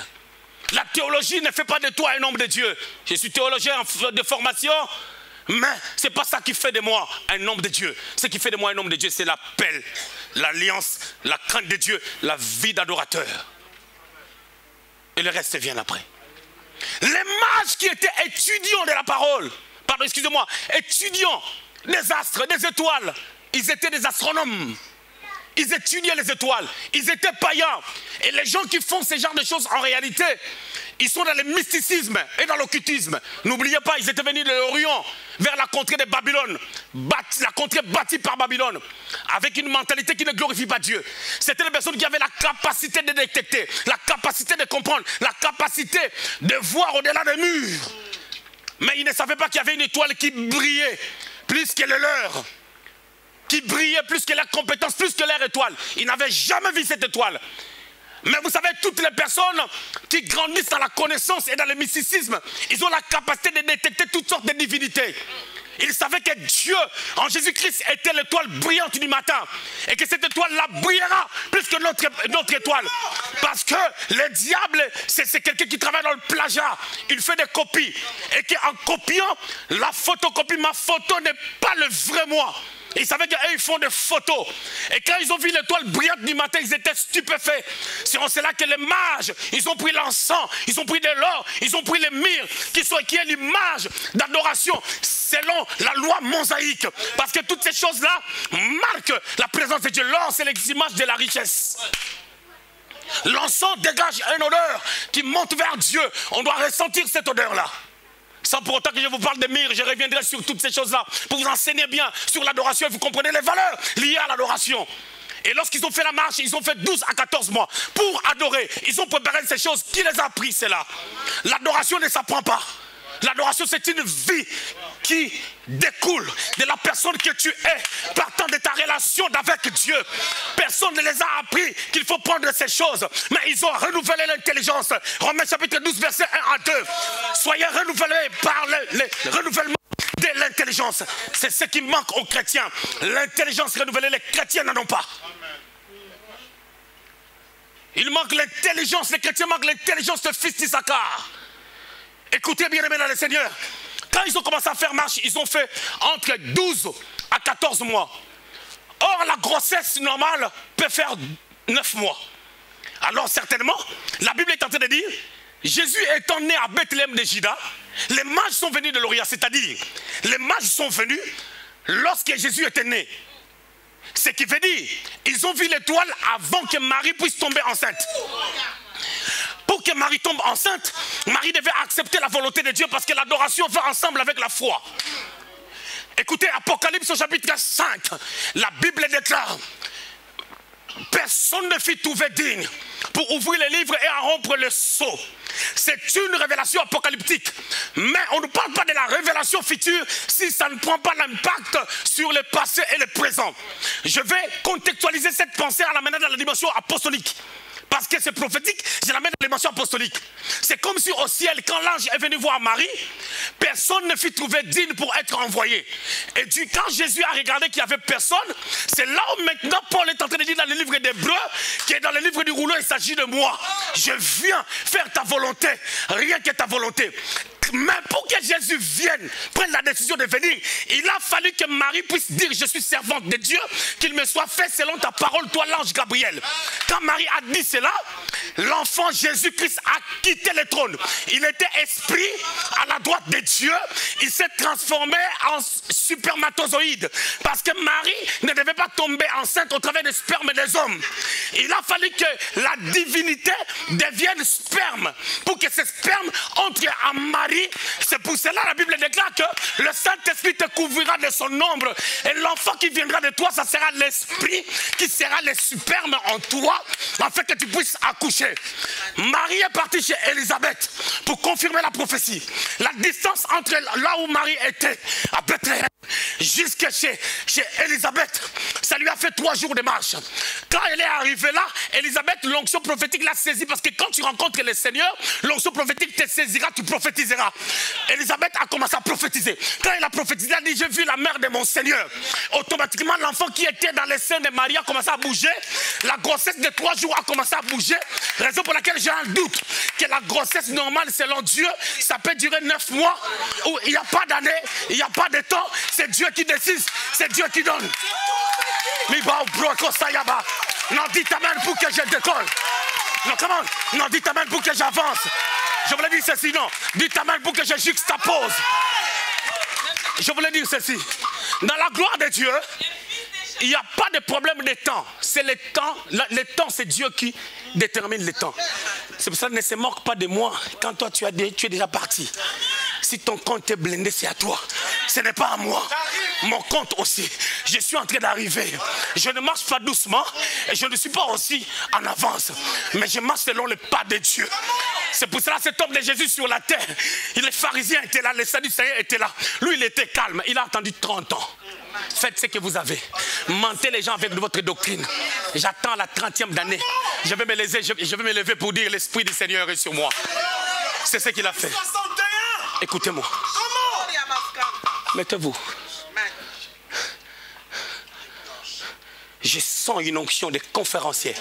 La théologie ne fait pas de toi un homme de Dieu. Je suis théologien de formation, mais ce n'est pas ça qui fait de moi un homme de Dieu. Ce qui fait de moi un homme de Dieu, c'est l'appel, l'alliance, la crainte de Dieu, la vie d'adorateur. Et le reste vient après. Les mages qui étaient étudiants de la parole, pardon, excusez-moi, étudiants des astres, des étoiles, ils étaient des astronomes. Ils étudiaient les étoiles, ils étaient païens. Et les gens qui font ce genre de choses, en réalité, ils sont dans le mysticisme et dans l'occultisme. N'oubliez pas, ils étaient venus de l'Orient vers la contrée de Babylone, la contrée bâtie par Babylone, avec une mentalité qui ne glorifie pas Dieu. C'était les personnes qui avaient la capacité de détecter, la capacité de comprendre, la capacité de voir au-delà des murs. Mais ils ne savaient pas qu'il y avait une étoile qui brillait plus que le leur, qui brillait plus que leur compétence, plus que leur étoile. Ils n'avaient jamais vu cette étoile. Mais vous savez, toutes les personnes qui grandissent dans la connaissance et dans le mysticisme, ils ont la capacité de détecter toutes sortes de divinités. Ils savaient que Dieu, en Jésus-Christ, était l'étoile brillante du matin. Et que cette étoile-là brillera plus que notre étoile. Parce que le diable, c'est quelqu'un qui travaille dans le plagiat. Il fait des copies. Et qu'en copiant la photocopie, ma photo n'est pas le vrai moi. Ils savaient qu'eux, ils font des photos. Et quand ils ont vu l'étoile brillante du matin, ils étaient stupéfaits. C'est en cela que les mages, ils ont pris l'encens, ils ont pris de l'or, ils ont pris les myrrhes, qui est l'image d'adoration selon la loi mosaïque. Parce que toutes ces choses-là marquent la présence de Dieu. L'or, c'est l'image de la richesse. L'encens dégage une odeur qui monte vers Dieu. On doit ressentir cette odeur-là. Sans pour autant que je vous parle de myrrhe, je reviendrai sur toutes ces choses-là pour vous enseigner bien sur l'adoration et vous comprenez les valeurs liées à l'adoration. Et lorsqu'ils ont fait la marche, ils ont fait 12 à 14 mois pour adorer. Ils ont préparé ces choses. Qui les a appris, c'est là. L'adoration ne s'apprend pas. L'adoration, c'est une vie qui découle de la personne que tu es, partant de ta relation avec Dieu. Personne ne les a appris qu'il faut prendre ces choses, mais ils ont renouvelé l'intelligence. Romains chapitre 12, verset 1 à 2. Soyez renouvelés par le renouvellement de l'intelligence. C'est ce qui manque aux chrétiens. L'intelligence renouvelée, les chrétiens n'en ont pas. Il manque l'intelligence, les chrétiens manquent l'intelligence de fils d'Issachar. Écoutez bien, aimés dans le Seigneur. Quand ils ont commencé à faire marche, ils ont fait entre 12 à 14 mois. Or, la grossesse normale peut faire 9 mois. Alors, certainement, la Bible est en train de dire, Jésus étant né à Bethléem de Juda, les mages sont venus de l'Orient. C'est-à-dire, les mages sont venus lorsque Jésus était né. Ce qui veut dire, ils ont vu l'étoile avant que Marie puisse tomber enceinte. Pour que Marie tombe enceinte, Marie devait accepter la volonté de Dieu parce que l'adoration va ensemble avec la foi. Écoutez, Apocalypse au chapitre 5, la Bible déclare, personne ne fut trouvé digne pour ouvrir les livres et en rompre le sceau. C'est une révélation apocalyptique. Mais on ne parle pas de la révélation future si ça ne prend pas l'impact sur le passé et le présent. Je vais contextualiser cette pensée à la manière de la dimension apostolique. Parce que c'est prophétique, je l'amène dans la dimension apostolique. C'est comme si au ciel, quand l'ange est venu voir Marie, personne ne fut trouvé digne pour être envoyé. Et quand Jésus a regardé qu'il n'y avait personne, c'est là où maintenant Paul est en train de dire dans le livre d'Hébreux, qui est dans le livre du rouleau, il s'agit de moi. Je viens faire ta volonté, rien que ta volonté. Mais pour que Jésus vienne, prenne la décision de venir, il a fallu que Marie puisse dire, je suis servante de Dieu, qu'il me soit fait selon ta parole, toi l'ange Gabriel. Quand Marie a dit cela, l'enfant Jésus-Christ a quitté le trône. Il était esprit à la droite de Dieu, il s'est transformé en spermatozoïde. Parce que Marie ne devait pas tomber enceinte au travers des spermes des hommes. Il a fallu que la divinité devienne sperme, pour que ce sperme entre en Marie. C'est pour cela la Bible déclare que le Saint-Esprit te couvrira de son ombre et l'enfant qui viendra de toi, ça sera l'esprit qui sera le sperme en toi afin que tu puisses accoucher. Marie est partie chez Élisabeth pour confirmer la prophétie. La distance entre là où Marie était à Bethléem jusqu'à chez Élisabeth, ça lui a fait 3 jours de marche. Quand elle est arrivée là, Élisabeth, l'onction prophétique l'a saisie, parce que quand tu rencontres le Seigneur, l'onction prophétique te saisira, tu prophétiseras. Élisabeth a commencé à prophétiser. Quand elle a prophétisé, elle a dit, j'ai vu la mère de mon Seigneur. Automatiquement, l'enfant qui était dans les seins de Marie a commencé à bouger. La grossesse de 3 jours a commencé à bouger. Raison pour laquelle j'ai un doute que la grossesse normale, selon Dieu, ça peut durer 9 mois, où il n'y a pas d'année, il n'y a pas de temps. C'est Dieu qui décide, c'est Dieu qui donne. Non, dites amen pour que je décolle. Non, comment? Non, dites amen pour que j'avance. Je voulais dire ceci, non. Dis ta main pour que je juxtapose. Je voulais dire ceci. Dans la gloire de Dieu, il n'y a pas de problème de temps. C'est le temps. Le temps, c'est Dieu qui détermine le temps. C'est pour ça qu'il ne se moque pas de moi quand toi tu es déjà parti. Si ton compte est blindé, c'est à toi. Ce n'est pas à moi. Mon compte aussi. Je suis en train d'arriver. Je ne marche pas doucement et je ne suis pas aussi en avance. Mais je marche selon le pas de Dieu. C'est pour cela cet homme de Jésus sur la terre. Les pharisiens étaient là, les sadducéens étaient là. Lui, il était calme. Il a attendu 30 ans. Faites ce que vous avez. Mentez les gens avec votre doctrine. J'attends la 30e d'année. Je vais me lever pour dire l'Esprit du Seigneur est sur moi. C'est ce qu'il a fait. Écoutez-moi. Mettez-vous. Je sens une onction de conférencier.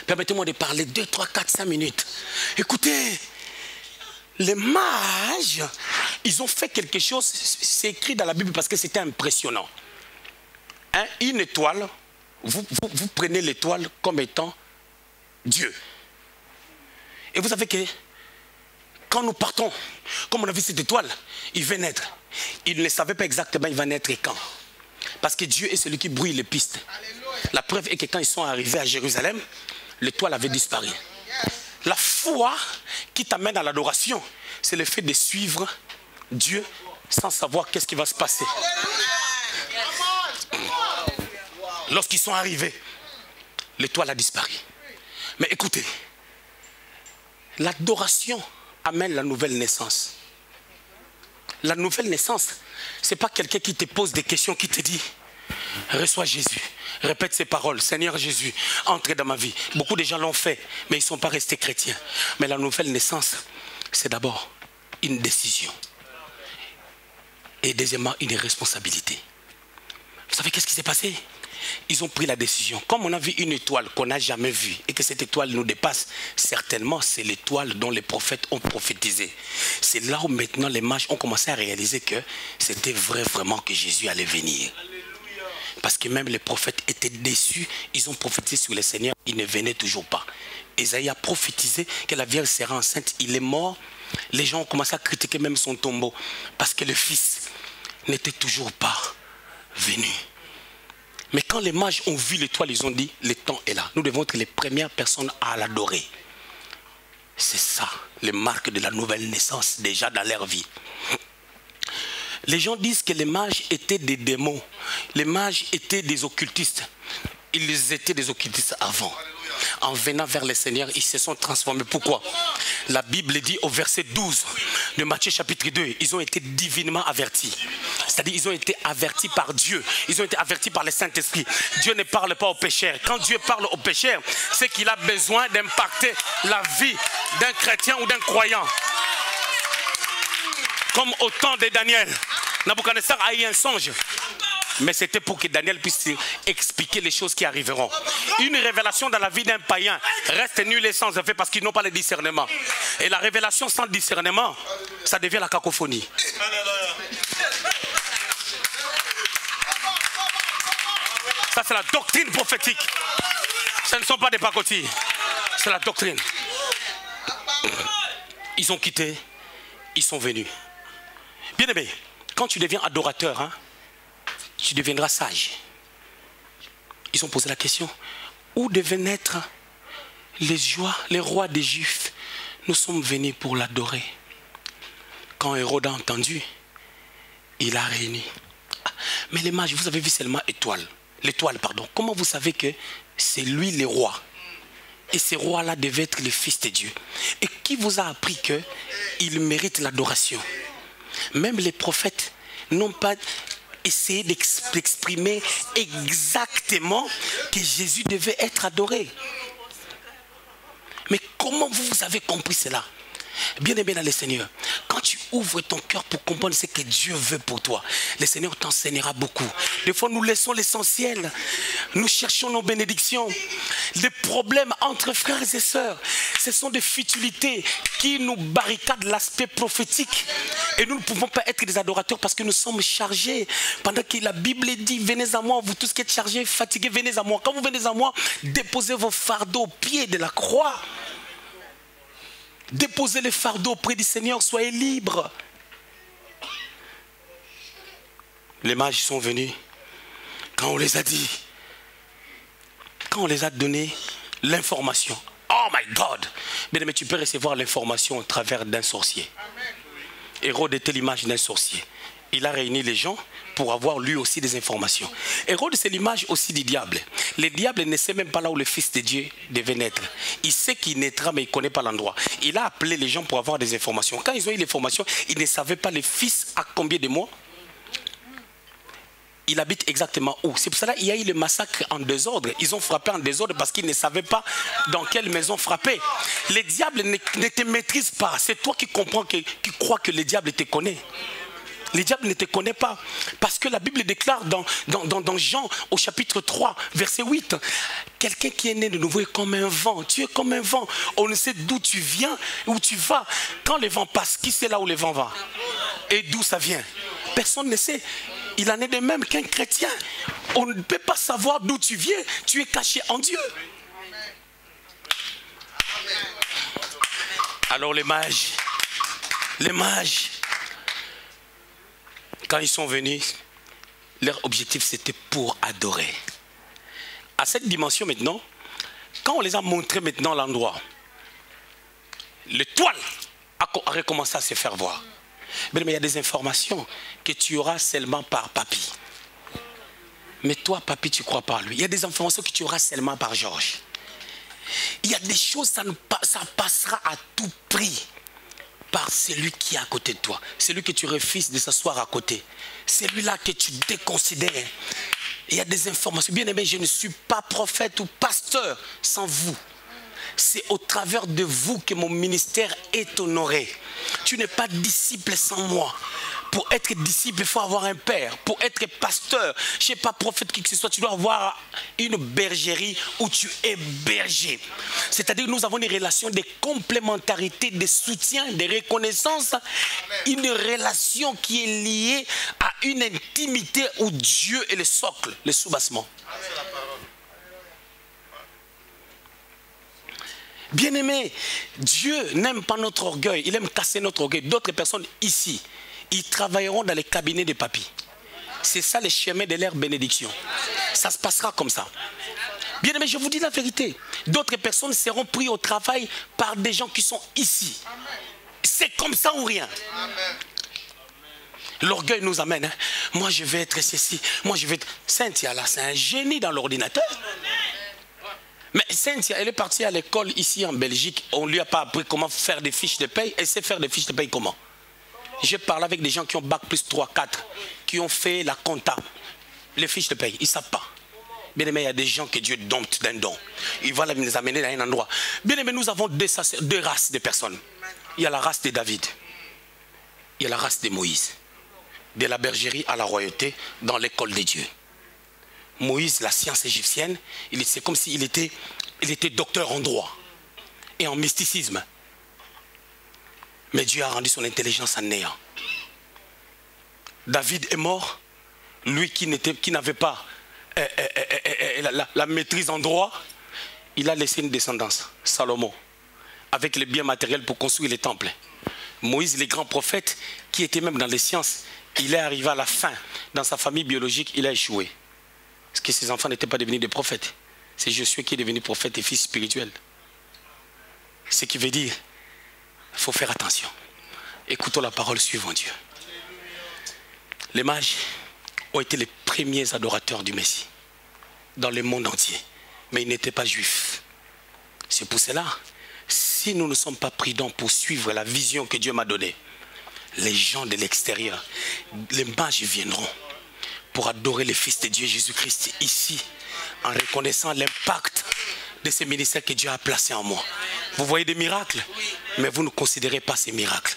Permettez-moi de parler 2, 3, 4, 5 minutes. Écoutez, les mages, ils ont fait quelque chose, c'est écrit dans la Bible parce que c'était impressionnant. Hein, une étoile, vous prenez l'étoile comme étant Dieu. Et vous savez que quand nous partons, comme on a vu cette étoile, il va naître. Il ne savait pas exactement il va naître et quand. Parce que Dieu est celui qui brouille les pistes. La preuve est que quand ils sont arrivés à Jérusalem, l'étoile avait disparu. La foi qui t'amène à l'adoration, c'est le fait de suivre Dieu sans savoir qu'est-ce qui va se passer. Lorsqu'ils sont arrivés, l'étoile a disparu. Mais écoutez, l'adoration amène la nouvelle naissance. La nouvelle naissance, ce n'est pas quelqu'un qui te pose des questions, qui te dit « Reçois Jésus, répète ces paroles, Seigneur Jésus, entre dans ma vie ». Beaucoup de gens l'ont fait, mais ils ne sont pas restés chrétiens. Mais la nouvelle naissance, c'est d'abord une décision. Et deuxièmement, une responsabilité. Vous savez qu'est-ce qui s'est passé? Ils ont pris la décision. Comme on a vu une étoile qu'on n'a jamais vue et que cette étoile nous dépasse, certainement c'est l'étoile dont les prophètes ont prophétisé. C'est là où maintenant les mages ont commencé à réaliser que c'était vrai vraiment que Jésus allait venir. Parce que même les prophètes étaient déçus. Ils ont prophétisé sur le Seigneur, il ne venait toujours pas. Isaïe a prophétisé que la Vierge sera enceinte. Il est mort. Les gens ont commencé à critiquer même son tombeau parce que le Fils n'était toujours pas venu. Mais quand les mages ont vu l'étoile, ils ont dit, le temps est là. Nous devons être les premières personnes à l'adorer. C'est ça, les marques de la nouvelle naissance, déjà dans leur vie. Les gens disent que les mages étaient des démons. Les mages étaient des occultistes. Ils étaient des occultistes avant. En venant vers le Seigneur, ils se sont transformés. Pourquoi? La Bible dit au verset 12 de Matthieu chapitre 2, ils ont été divinement avertis. C'est-à-dire ils ont été avertis par Dieu. Ils ont été avertis par le Saint-Esprit. Dieu ne parle pas aux pécheurs. Quand Dieu parle aux pécheurs, c'est qu'il a besoin d'impacter la vie d'un chrétien ou d'un croyant. Comme au temps de Daniel. Nabuchodonosor a eu un songe. Mais c'était pour que Daniel puisse expliquer les choses qui arriveront. Une révélation dans la vie d'un païen reste nulle et sans effet parce qu'ils n'ont pas le discernement. Et la révélation sans discernement, ça devient la cacophonie. Ça c'est la doctrine prophétique. Ce ne sont pas des pacotilles. C'est la doctrine. Ils ont quitté, ils sont venus. Bien aimé, quand tu deviens adorateur, hein, tu deviendras sage. Ils ont posé la question, où devaient naître les rois des Juifs? Nous sommes venus pour l'adorer. Quand Hérode a entendu, il a réuni. Mais les mages, vous avez vu seulement l'étoile, pardon. Comment vous savez que c'est lui le roi? Et ces rois-là devaient être les fils de Dieu. Et qui vous a appris qu'il mérite l'adoration? Même les prophètes n'ont pas essayé d'exprimer exactement que Jésus devait être adoré. Mais comment vous avez compris cela? Bien aimé dans le Seigneur, quand tu ouvres ton cœur pour comprendre ce que Dieu veut pour toi, le Seigneur t'enseignera beaucoup. Des fois nous laissons l'essentiel, nous cherchons nos bénédictions. Les problèmes entre frères et sœurs, ce sont des futilités qui nous barricadent l'aspect prophétique. Et nous ne pouvons pas être des adorateurs parce que nous sommes chargés. Pendant que la Bible dit, venez à moi, vous tous qui êtes chargés, fatigués, venez à moi. Quand vous venez à moi, déposez vos fardeaux au pied de la croix. Déposez les fardeaux auprès du Seigneur, soyez libres. Les mages sont venus. Quand on les a dit, quand on les a donné l'information, oh my God! Bien aimé, tu peux recevoir l'information au travers d'un sorcier. Hérode était l'image d'un sorcier. Il a réuni les gens pour avoir lui aussi des informations. Hérode, c'est l'image aussi du diable. Le diable ne sait même pas là où le Fils de Dieu devait naître. Il sait qu'il naîtra, mais il ne connaît pas l'endroit. Il a appelé les gens pour avoir des informations. Quand ils ont eu l'information, ils ne savaient pas le Fils à combien de mois. Il habite exactement où. C'est pour cela qu'il y a eu le massacre en désordre. Ils ont frappé en désordre parce qu'ils ne savaient pas dans quelle maison frapper. Les diables ne te maîtrisent pas. C'est toi qui comprends, qui crois que le diable te connaît. Les diables ne te connaissent pas. Parce que la Bible déclare dans Jean au chapitre 3, verset 8, quelqu'un qui est né de nouveau est comme un vent. Tu es comme un vent. On ne sait d'où tu viens, où tu vas. Quand le vent passe, qui sait là où le vent va? Et d'où ça vient? Personne ne sait. Il en est de même qu'un chrétien. On ne peut pas savoir d'où tu viens. Tu es caché en Dieu. Alors les mages, quand ils sont venus, leur objectif c'était pour adorer. À cette dimension maintenant, quand on les a montré maintenant l'endroit, l'étoile a recommencé à se faire voir. Mais il y a des informations que tu auras seulement par papy. Mais toi, papy, tu ne crois pas à lui. Il y a des informations que tu auras seulement par Georges. Il y a des choses, ça passera à tout prix par celui qui est à côté de toi. Celui que tu refuses de s'asseoir à côté. Celui-là que tu déconsidères. Il y a des informations. Bien aimé, je ne suis pas prophète ou pasteur sans vous. C'est au travers de vous que mon ministère est honoré. Tu n'es pas disciple sans moi. Pour être disciple, il faut avoir un père. Pour être pasteur, je ne sais pas prophète qui que ce soit, tu dois avoir une bergerie où tu es berger. C'est-à-dire que nous avons une relation de complémentarité, de soutien, de reconnaissance. Une relation qui est liée à une intimité où Dieu est le socle, le soubassement. Bien-aimé, Dieu n'aime pas notre orgueil, il aime casser notre orgueil. D'autres personnes ici, ils travailleront dans les cabinets de papy. C'est ça le chemin de leur bénédiction. Ça se passera comme ça. Bien-aimé, je vous dis la vérité. D'autres personnes seront prises au travail par des gens qui sont ici. C'est comme ça ou rien. L'orgueil nous amène. Hein. Moi, je vais être ceci. Moi, je vais être... Cynthia, là, c'est un génie dans l'ordinateur. Mais Cynthia, elle est partie à l'école ici en Belgique. On ne lui a pas appris comment faire des fiches de paye. Elle sait faire des fiches de paye comment? Je parle avec des gens qui ont bac plus 3, 4, qui ont fait la compta. Les fiches de paye, ils ne savent pas. Bien aimé, il y a des gens que Dieu dompte d'un don. Il va les amener dans un endroit. Bien aimé, nous avons deux races de personnes. Il y a la race de David. Il y a la race de Moïse. De la bergerie à la royauté dans l'école de Dieu. Moïse, la science égyptienne, c'est comme s'il était docteur en droit et en mysticisme. Mais Dieu a rendu son intelligence en néant. David est mort, lui qui n'avait pas la maîtrise en droit, il a laissé une descendance, Salomon, avec les biens matériels pour construire les temples. Moïse, le grand prophète, qui était même dans les sciences, il est arrivé à la fin, dans sa famille biologique, il a échoué. Parce que ses enfants n'étaient pas devenus des prophètes. C'est Josué qui est devenu prophète et fils spirituel. Ce qui veut dire, il faut faire attention. Écoutons la parole suivant Dieu. Les mages ont été les premiers adorateurs du Messie dans le monde entier. Mais ils n'étaient pas juifs. C'est pour cela, si nous ne sommes pas prudents pour suivre la vision que Dieu m'a donnée, les gens de l'extérieur, les mages viendront pour adorer le Fils de Dieu Jésus-Christ ici, en reconnaissant l'impact de ce ministère que Dieu a placé en moi. Vous voyez des miracles, mais vous ne considérez pas ces miracles.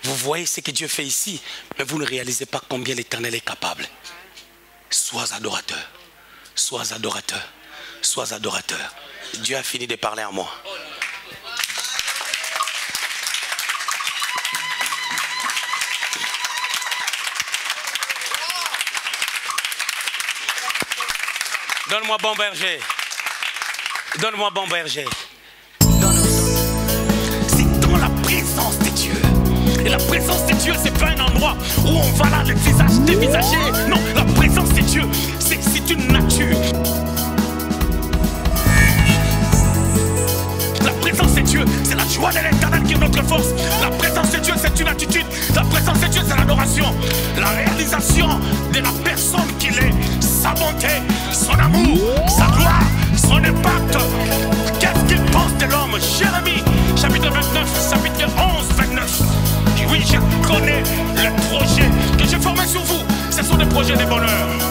Vous voyez ce que Dieu fait ici, mais vous ne réalisez pas combien l'Éternel est capable. Sois adorateur, sois adorateur, sois adorateur. Dieu a fini de parler en moi. Donne-moi bon berger. Donne-moi bon berger. C'est présence de Dieu. Et la présence de Dieu, c'est pas un endroit où on va là, le visage dévisagé. Non, la présence de Dieu, c'est une nature. La présence de Dieu, c'est la joie de l'Éternel qui est notre force. La présence de Dieu, c'est une attitude. La présence de Dieu, c'est l'adoration. La réalisation de la personne qu'il est, sa bonté, son amour, sa gloire, son impact. Qu'est-ce qu'il pense de l'homme? Jérémie, chapitre 29, chapitre 11, 29. Oui, je connais le projet que j'ai formé sur vous. Ce sont des projets de bonheur.